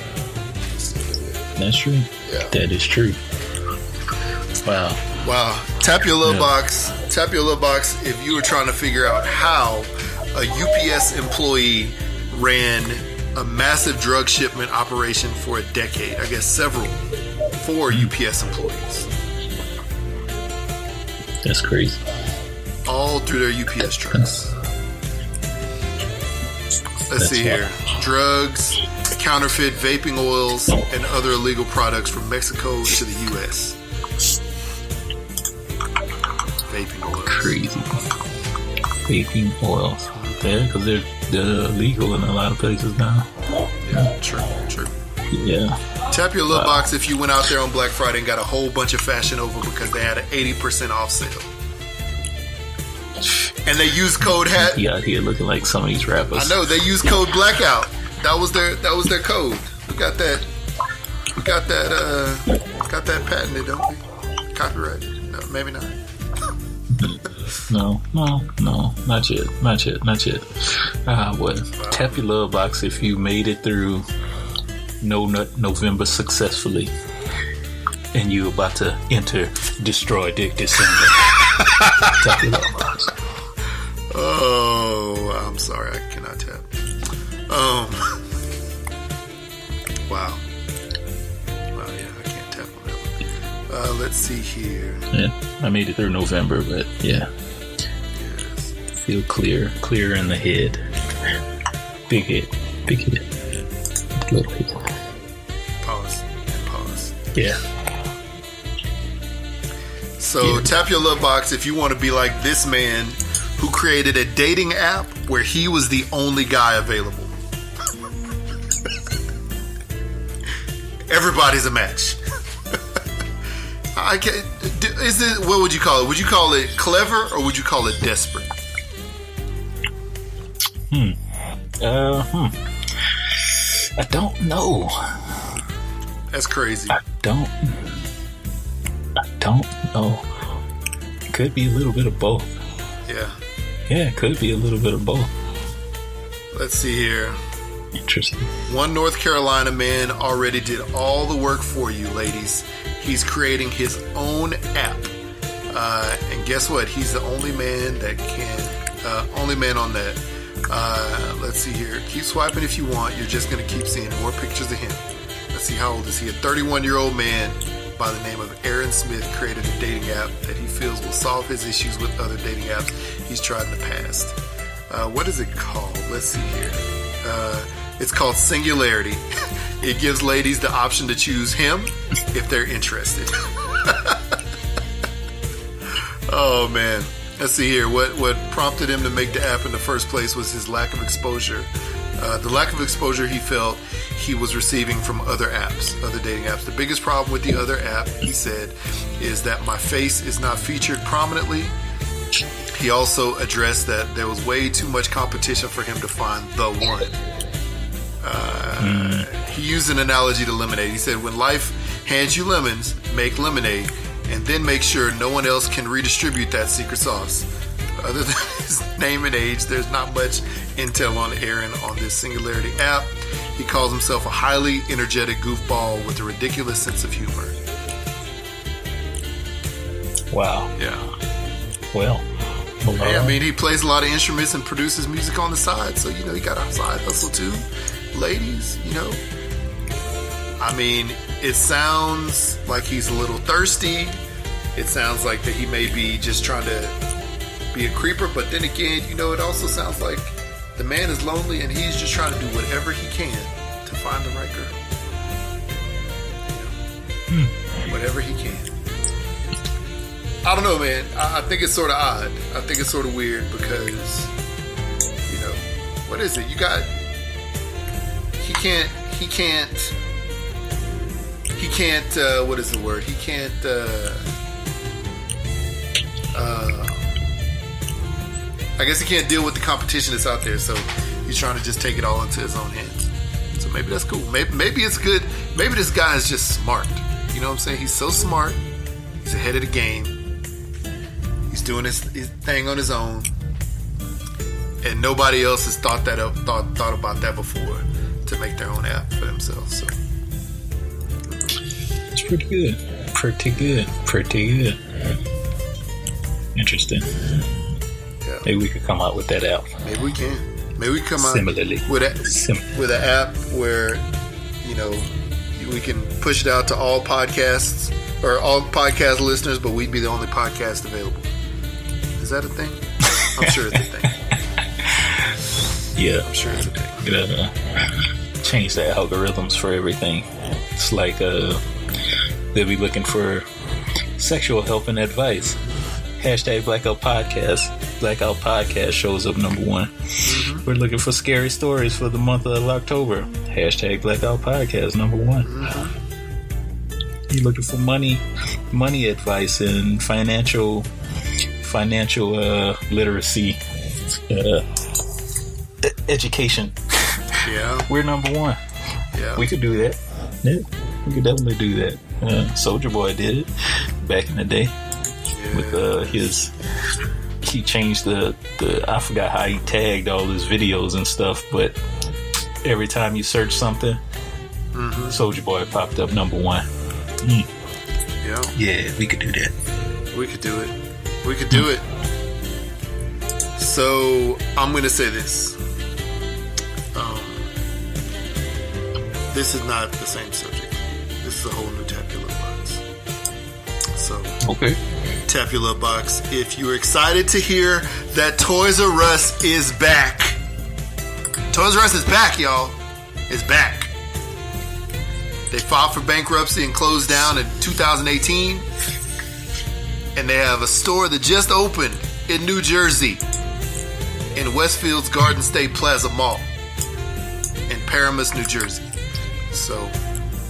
That's true. Yeah. That is true. Wow. Tap your little box. Tap your little box if you were trying to figure out how a UPS employee ran a massive drug shipment operation for a decade. I guess 4 UPS employees. That's crazy. All through their UPS trucks. Let's see here. Drugs, counterfeit vaping oils, and other illegal products from Mexico to the U.S. Vaping oils. Crazy. Vaping oils. Yeah, because they're illegal in a lot of places now. Yeah, true. Yeah. Tap your little box if you went out there on Black Friday and got a whole bunch of Fashion Over because they had an 80% off sale. And they used code HAT. You out here looking like some of these rappers. I know, they used code Blackout. That was their code. We got that patented, don't we? Copyrighted. No, maybe not. No, not yet. Well, tap your love box if you made it through No Nut November successfully, and you about to enter Destroy Dick December. Tap your love box. Oh, I'm sorry, I cannot tap. Wow, yeah, I can't tap on that one. Let's see here. Yeah, I made it through November, but yeah. Yes. Feel clear in the head. Big head. Little head. Pause. Yeah. So tap your love box if you want to be like this man who created a dating app where he was the only guy available. Everybody's a match. I can't. Is it? What would you call it? Would you call it clever or would you call it desperate? I don't know. That's crazy. I don't know. Could be a little bit of both. Yeah. Yeah, it could be a little bit of both. Let's see here. Interesting. One North Carolina man already did all the work for you, ladies. He's creating his own app. And guess what? He's the only man that only man on that. Let's see here. Keep swiping if you want. You're just going to keep seeing more pictures of him. Let's see, how old is he? A 31-year-old man by the name of Aaron Smith created a dating app that he feels will solve his issues with other dating apps he's tried in the past. What is it called? Let's see here. It's called Singularity. It gives ladies the option to choose him if they're interested. Oh, man. Let's see here. What prompted him to make the app in the first place was his lack of exposure. The lack of exposure he felt he was receiving from other apps, other dating apps. The biggest problem with the other app, he said, is that my face is not featured prominently. He also addressed that there was way too much competition for him to find the one. He used an analogy to lemonade. He said, when life hands you lemons, make lemonade, and then make sure no one else can redistribute that secret sauce. Other than his name and age, there's not much intel on Aaron on this Singularity app. He calls himself a highly energetic goofball with a ridiculous sense of humor. Wow. Yeah. Well, hey, I mean, he plays a lot of instruments and produces music on the side, so, he got a side hustle too. Ladies, I mean, it sounds like he's a little thirsty. It sounds like that he may be just trying to be a creeper, but then again, it also sounds like the man is lonely and he's just trying to do whatever he can to find the right girl. Whatever he can. I don't know, man. I think it's sort of odd. I think it's sort of weird because, what is it? He can't, what is the word? He can't, I guess he can't deal with the competition that's out there, so he's trying to just take it all into his own hands. So maybe that's cool. Maybe it's good. Maybe this guy is just smart. You know what I'm saying? He's so smart. He's ahead of the game. He's doing his thing on his own, and nobody else has thought about that before to make their own app for themselves. So it's pretty good. Pretty good. Interesting. Yeah. Maybe we could come out with that app. Maybe we can. Maybe we come out similarly with an app where, you know, we can push it out to all podcasts or all podcast listeners, but we'd be the only podcast available. Is that a thing? I'm sure it's a thing. Yeah, I'm sure it's a thing. Change the algorithms for everything. It's like they'll be looking for sexual help and advice. Hashtag Blackout Podcast. Blackout Podcast shows up number 1. Mm-hmm. We're looking for scary stories for the month of October. Hashtag Blackout Podcast number 1. Mm-hmm. You're looking for money advice and financial literacy education. Yeah, we're number 1. Yeah, we could do that. Yeah, we could definitely do that. Soulja Boy did it back in the day. Yeah. With he changed the I forgot how he tagged all his videos and stuff, but every time you search something, Soulja Boy popped up number 1. Yeah, we could do that. We could do it. So I'm gonna say this. This is not the same subject. This is a whole new Tapula box. So okay. Tapula box, if you're excited to hear that Toys R Us is back. Toys R Us is back, y'all. It's back. They filed for bankruptcy and closed down in 2018. And they have a store that just opened in New Jersey in Westfield's Garden State Plaza Mall in Paramus, New Jersey. So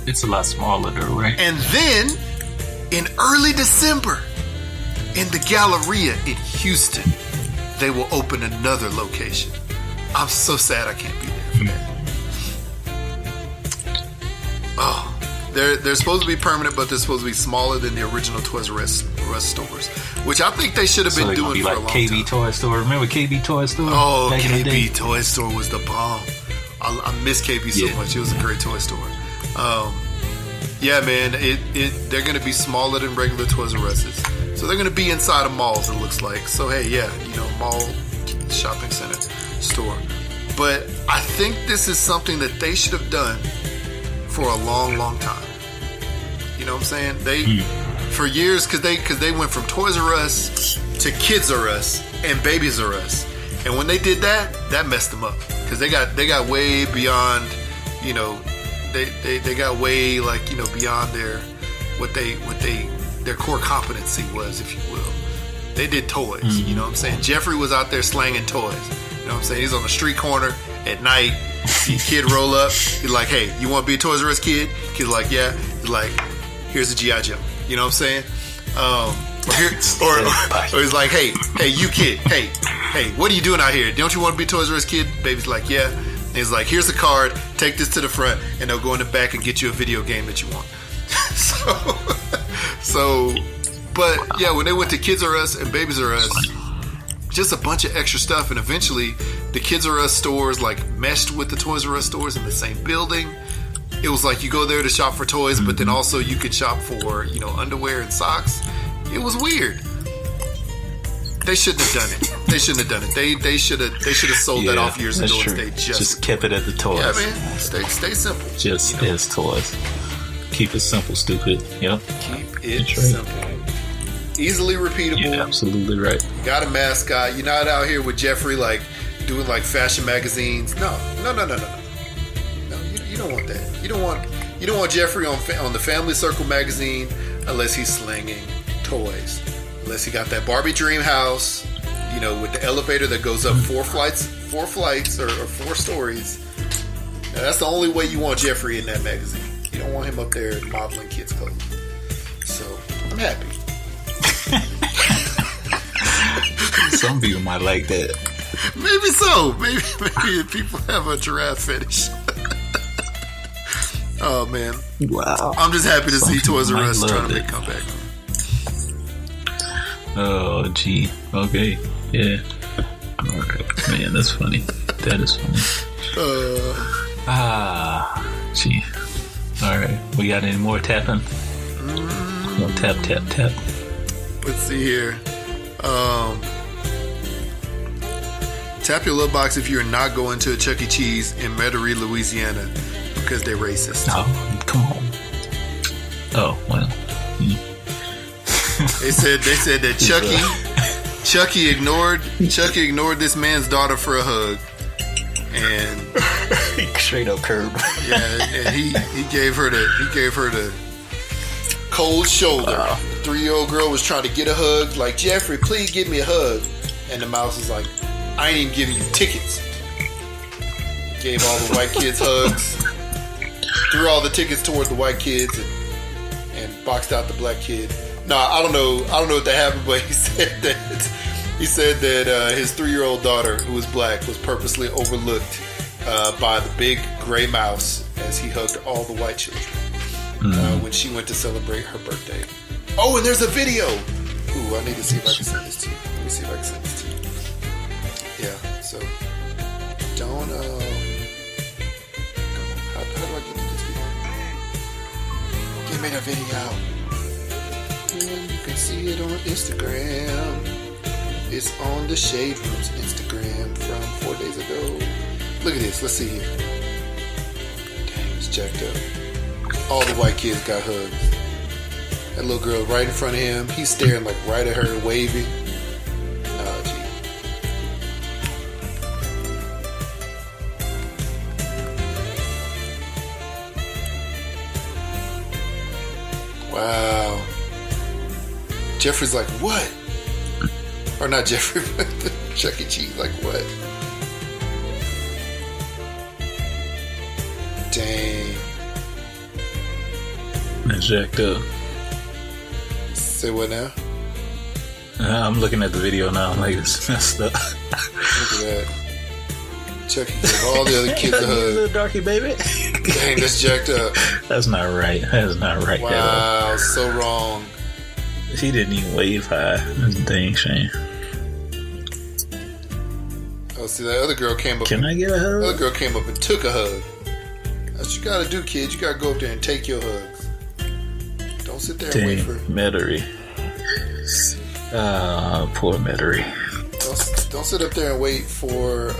it's a lot smaller though, right? And then in early December in the Galleria in Houston, they will open another location. I'm so sad I can't be there for that. Oh, they're supposed to be permanent, but they're supposed to be smaller than the original Toys R Us stores, which I think they should have been doing for a long KB time. Toy Store. Remember KB Toy Store? Oh, back in the day? KB Toy Store was the bomb. I miss KB so much. It was a great toy store. Yeah, man, they're going to be smaller than regular Toys R Us's. So they're going to be inside of malls, it looks like. So, hey, yeah, mall, shopping center, store. But I think this is something that they should have done for a long, long time. You know what I'm saying? For years, because they went from Toys R Us to Kids R Us and Babies R Us. And when they did that, that messed them up. Because they got way beyond, they got way beyond their core competency was, if you will. They did toys, you know what I'm saying? Jeffrey was out there slanging toys. You know what I'm saying? He's on the street corner at night, see a kid roll up, he's like, hey, you want to be a Toys R Us kid? Kid's like, yeah. He's like, here's a G.I. Joe. You know what I'm saying? Or he's like, hey, you kid, hey, what are you doing out here? Don't you want to be a Toys R Us kid? Baby's like, yeah. And he's like, here's a card, take this to the front, and they'll go in the back and get you a video game that you want. But yeah, when they went to Kids R Us and Babies R Us, just a bunch of extra stuff, and eventually the Kids R Us stores meshed with the Toys R Us stores in the same building. It was like you go there to shop for toys, but then also you could shop for underwear and socks. It was weird. They shouldn't have done it. They should have sold that off years ago and stayed just kept it at the toys. Yeah, man. Stay simple. Just as toys. Keep it simple, stupid. Yep. Keep it simple. Easily repeatable. You're absolutely right. Got a mascot. You're not out here with Jeffrey doing fashion magazines. No. No, you don't want that. You don't want Jeffrey on the Family Circle magazine unless he's slinging toys. Unless he got that Barbie dream house, with the elevator that goes up four flights or 4 stories. Now, that's the only way you want Jeffrey in that magazine. You don't want him up there modeling kids' clothes. So I'm happy. Some people might like that. Maybe so. Maybe people have a giraffe fetish. Oh man! Wow. I'm just happy to see Toys R Us Mike trying to loved make it. a comeback. Oh, gee. Okay. Yeah. All right. Man, that's funny. That is funny. Gee. All right. We got any more tapping? No, tap, tap, tap. Let's see here. Tap your love box if you're not going to a Chuck E. Cheese in Metairie, Louisiana, because they're racist. Oh, come on. Oh, well. They said that Chucky ignored this man's daughter for a hug, and Straight up curb. yeah, and he gave her the cold shoulder. The 3-year-old girl was trying to get a hug, like, Jeffrey, please give me a hug, and the mouse is like, I ain't even giving you tickets. Gave all the white kids hugs, threw all the tickets toward the white kids, and boxed out the black kid. No, I don't know what that happened, but he said that his 3-year-old daughter, who was black, was purposely overlooked by the big gray mouse as he hugged all the white children when she went to celebrate her birthday. Oh, and there's a video. Ooh, I need to see if I can send this to you. Let me see if I can send this to you. Yeah, so don't how do I get to this video? Give me the video. And you can see it on Instagram. It's on the Shade Room's Instagram from 4 days ago. Look at this. Let's see here. Dang, it's jacked up. All the white kids got hugs. That little girl right in front of him. He's staring like right at her, waving. Oh, gee. Wow. Jeffrey's like, what? Or not Jeffrey, but Chuck E. Cheese, like, what? Dang. That's jacked up. Say what now? I'm looking at the video now. I'm like, it's messed up. Look at that. Chuck E. gave all the other kids a You hug. little darky baby. Dang, that's jacked up. That's not right. That's not right at all. Wow, so wrong. He didn't even wave high. That's a dang shame. Oh, see, that other girl came up. Can I get a hug? The other girl came up and took a hug. That's what you gotta do, kids. You gotta go up there and take your hugs. Don't sit there and wait Dang, for. Metairie. Poor Metairie. Don't sit up there and wait for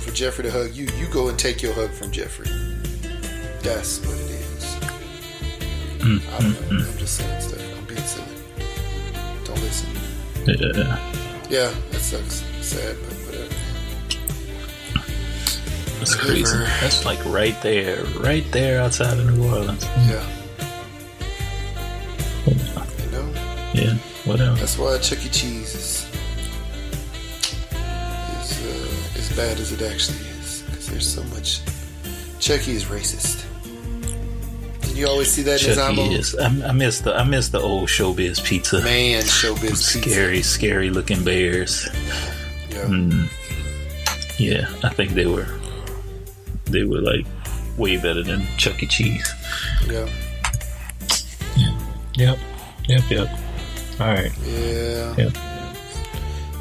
for Jeffrey to hug you. You go and take your hug from Jeffrey. That's what it is. I don't know. I'm just saying stuff. I'm being silly. Don't listen. Yeah, that sucks. Sad, but whatever. That's crazy. That's like right there outside of New Orleans. Yeah. You know? Yeah, whatever. That's why Chuck E. Cheese is as bad as it actually is. Because there's so much. Chuck E. is racist. And you always see that in Chuck E. Zamo. is. I miss the old Showbiz pizza. Man, Showbiz pizza. Scary looking bears. Yeah. Yeah, I think they were like way better than Chuck E. Cheese. Yeah. Yep. All right. Yeah. Yep.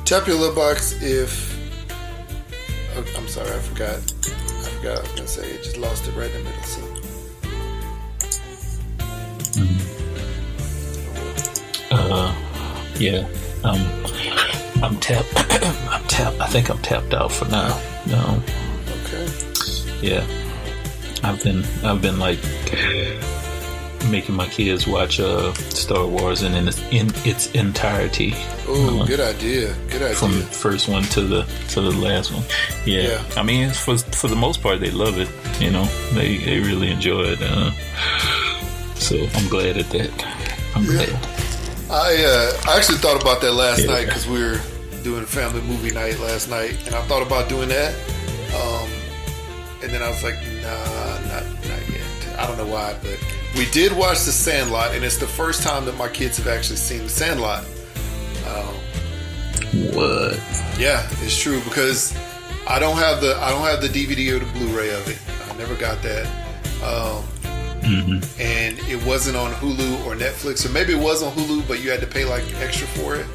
Tap your love box if. Oh, I'm sorry, I forgot. I was gonna say it. Just lost it right in the middle. So. Yeah. I'm tapped. I think I'm tapped out for now. No. Okay. Yeah. I've been like making my kids watch Star Wars in its entirety. Oh, good idea. From the first one to the last one. Yeah. I mean, for the most part, they love it. You know, they really enjoy it. So I'm glad at that. I'm glad. I actually thought about that last night because we were doing a family movie night last night, and I thought about doing that. And then I was like, nah, not yet. I don't know why, but we did watch The Sandlot, and it's the first time that my kids have actually seen The Sandlot. What? Yeah, it's true because I don't have the DVD or the Blu-ray of it. I never got that. And it wasn't on Hulu or Netflix, or maybe it was on Hulu, but you had to pay like extra for it,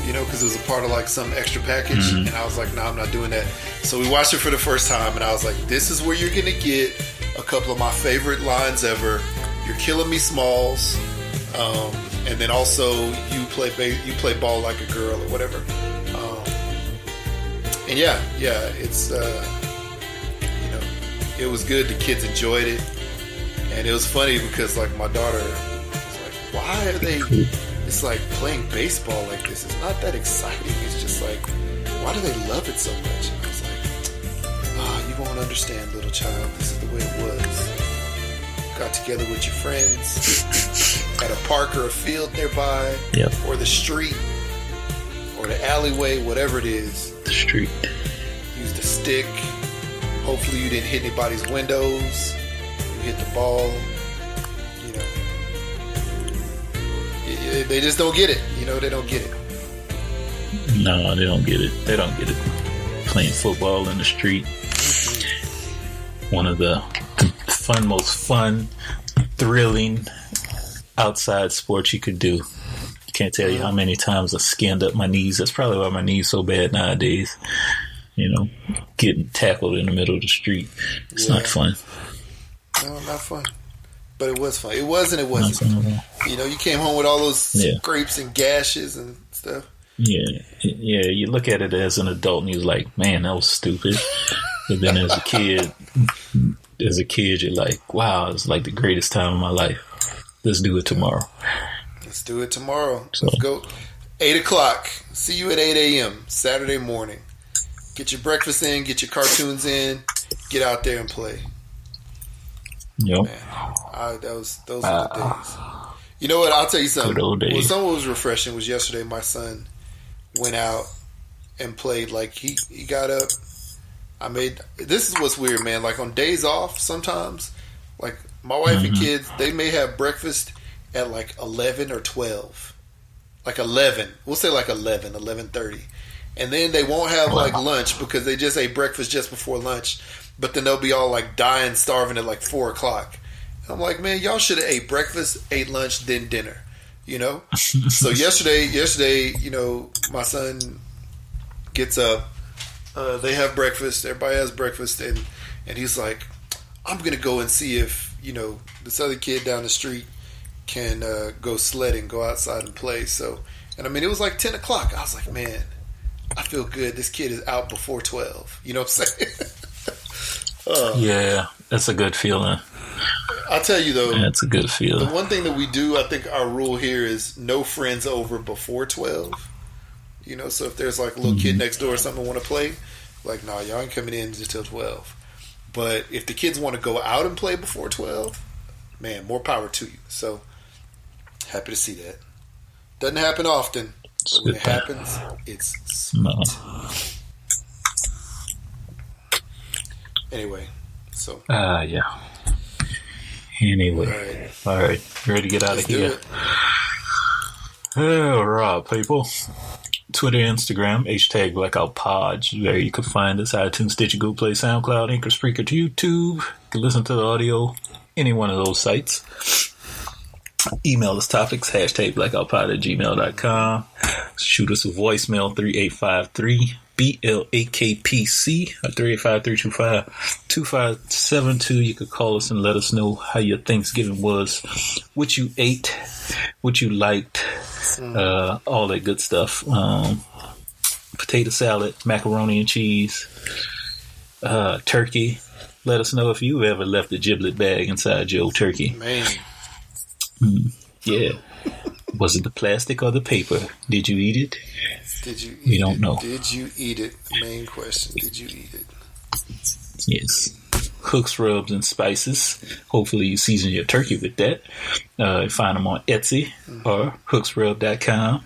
you know, because it was a part of like some extra package. And I was like, no, I'm not doing that. So we watched it for the first time, and I was like, this is where you're gonna get a couple of my favorite lines ever. You're killing me, Smalls. And then also you play ball like a girl or whatever. And yeah, it's you know, it was good. The kids enjoyed it, and it was funny because like my daughter was like, "Why are they?" It's like playing baseball like this. It's not that exciting. It's just like, why do they love it so much? And I was like, you won't understand, little child. This is the way it was. Got together with your friends at a park or a field nearby, or the street, or the alleyway, whatever it is. The street. Used a stick. Hopefully you didn't hit anybody's windows. You hit the ball. You know, they just don't get it. You know, they don't get it. No, they don't get it. They don't get it. Playing football in the street. One of the most fun, thrilling outside sports you could do. Can't tell you how many times I skinned up my knees. That's probably why my knees so bad nowadays. You know, getting tackled in the middle of the street. It's not fun. No, not fun. But it was fun. It was and it wasn't. You know, you came home with all those scrapes and gashes and stuff. Yeah. You look at it as an adult and you're like, man, that was stupid. But then as a kid, you're like, wow, it's like the greatest time of my life. Let's do it tomorrow. Let's do it tomorrow. So, let's go. 8 o'clock. See you at 8 a.m. Saturday morning. Get your breakfast in. Get your cartoons in. Get out there and play. Yep. Man, those were the days. You know what? I'll tell you something. Good old days. Well, something was refreshing was yesterday my son went out and played. Like, he got up. This is what's weird, man. Like, on days off sometimes, like, my wife and kids, they may have breakfast at like 11 or 12. Like 11. We'll say like 11:30. And then they won't have like lunch because they just ate breakfast just before lunch. But then they'll be all like dying, starving at like 4 o'clock. And I'm like, man, y'all should have ate breakfast, ate lunch, then dinner. You know? So yesterday, you know, my son gets up. They have breakfast. Everybody has breakfast. And he's like, I'm going to go and see if, you know, this other kid down the street can go sledding, go outside and play. So, and I mean, it was like 10 o'clock. I was like, man, I feel good. This kid is out before 12. You know what I'm saying? Yeah, that's a good feeling. I'll tell you though, that's a good feeling. The one thing that we do, I think our rule here is no friends over before 12. You know, so if there's like a little kid next door or something want to play, like, nah, y'all ain't coming in until 12. But if the kids want to go out and play before 12, man, more power to you. So happy to see that. Doesn't happen often, but when it happens, it's sweet. No. Anyway, so. Yeah. Anyway. All right. You ready to get out of here? All right, people. Twitter, Instagram, #BlackoutPod. There you can find us. iTunes, Stitcher, Google Play, SoundCloud, Anchor, Spreaker, to YouTube. You can listen to the audio, any one of those sites. Email us topics, #blackoutpod@gmail.com. Shoot us a voicemail, 3853-BLAKPC, 385-325-2572. You could call us and let us know how your Thanksgiving was, what you ate, what you liked, all that good stuff. Potato salad, macaroni and cheese, turkey. Let us know if you ever left a giblet bag inside your turkey. Man. Yeah. Was it the plastic or the paper? Did you eat it? We don't know. Did you eat it? Main question. Did you eat it? Yes. Hooks, rubs, and spices. Hopefully you season your turkey with that. Find them on Etsy or hooksrub.com.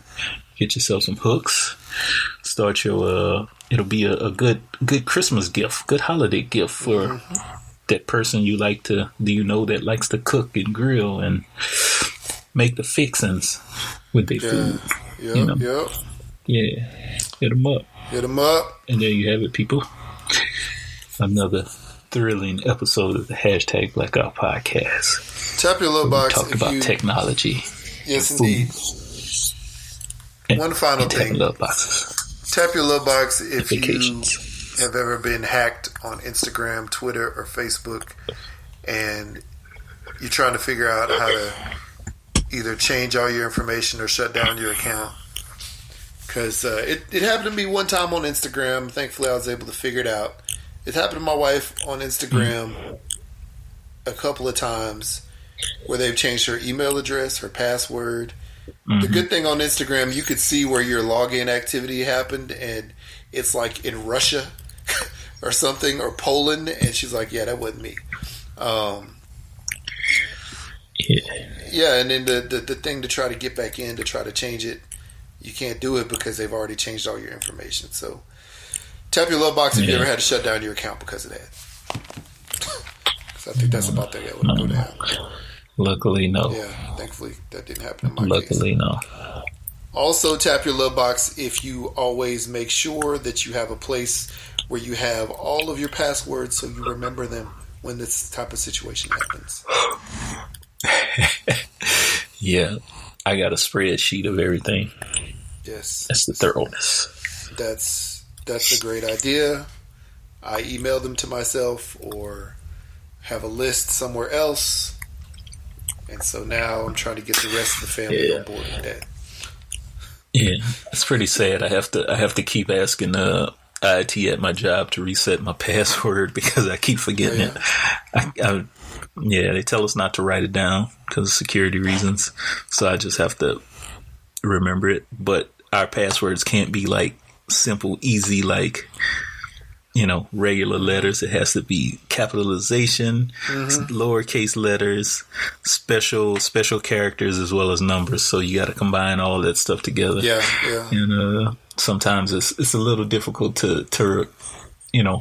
Get yourself some hooks. Start your... it'll be a good Christmas gift, good holiday gift for that person you like to... Do you know that likes to cook and grill and make the fixings with their food? Yep, you know? Yep. Yeah. Hit them up. Hit them up. And there you have it, people. Another thrilling episode of the hashtag Blackout Podcast. Tap your love box. We talked about technology. Yes, indeed. One final thing. Love boxes. Tap your love box if you have ever been hacked on Instagram, Twitter, or Facebook, and you're trying to figure out how to either change all your information or shut down your account. Because it happened to me one time on Instagram. Thankfully, I was able to figure it out. It happened to my wife on Instagram a couple of times where they've changed her email address, her password. The good thing on Instagram, you could see where your login activity happened, and it's like in Russia or something, or Poland, and she's like, yeah, that wasn't me. Yeah, and then the thing to try to get back in, to try to change it, you can't do it because they've already changed all your information. So tap your love box if you ever had to shut down your account because of that. So I think that's about that would go down. Luckily, no. Yeah, thankfully that didn't happen in my case. Luckily, no. Also, tap your love box if you always make sure that you have a place where you have all of your passwords so you remember them when this type of situation happens. Yeah, I got a spreadsheet of everything. Yes. That's the thoroughness. That's a great idea. I email them to myself or have a list somewhere else. And so now I'm trying to get the rest of the family on board with that. Yeah, it's pretty sad. I have to keep asking IT at my job to reset my password because I keep forgetting it. They tell us not to write it down because of security reasons. So I just have to remember it. But our passwords can't be like simple, easy, like, regular letters. It has to be capitalization, lowercase letters, special characters, as well as numbers. So you got to combine all that stuff together. Yeah. And sometimes it's a little difficult to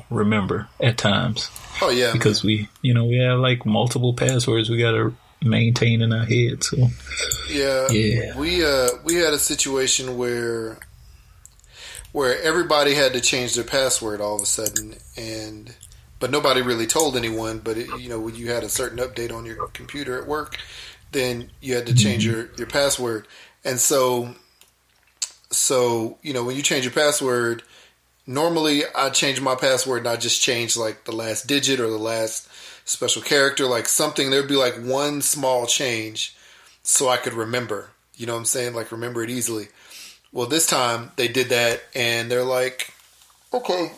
remember at times. Oh yeah, because we have like multiple passwords we got to maintain in our head. So yeah. We had a situation where everybody had to change their password all of a sudden, but nobody really told anyone. But when you had a certain update on your computer at work, then you had to change your password. And so when you change your password, normally I change my password and I just change like the last digit or the last special character, like something. There'd be like one small change so I could remember. You know what I'm saying? Like remember it easily. Well, this time they did that, and they're like, okay,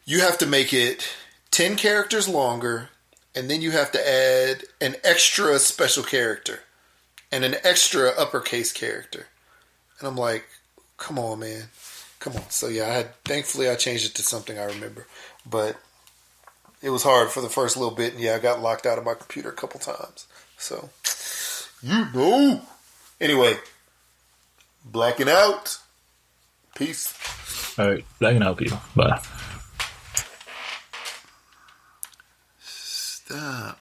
you have to make it 10 characters longer, and then you have to add an extra special character and an extra uppercase character. And I'm like, come on, man. Come on. So, yeah, thankfully I changed it to something I remember. But it was hard for the first little bit, and, I got locked out of my computer a couple times. So, Anyway. Blacking out. Peace. All right. Blacking out, people. Bye. Stop.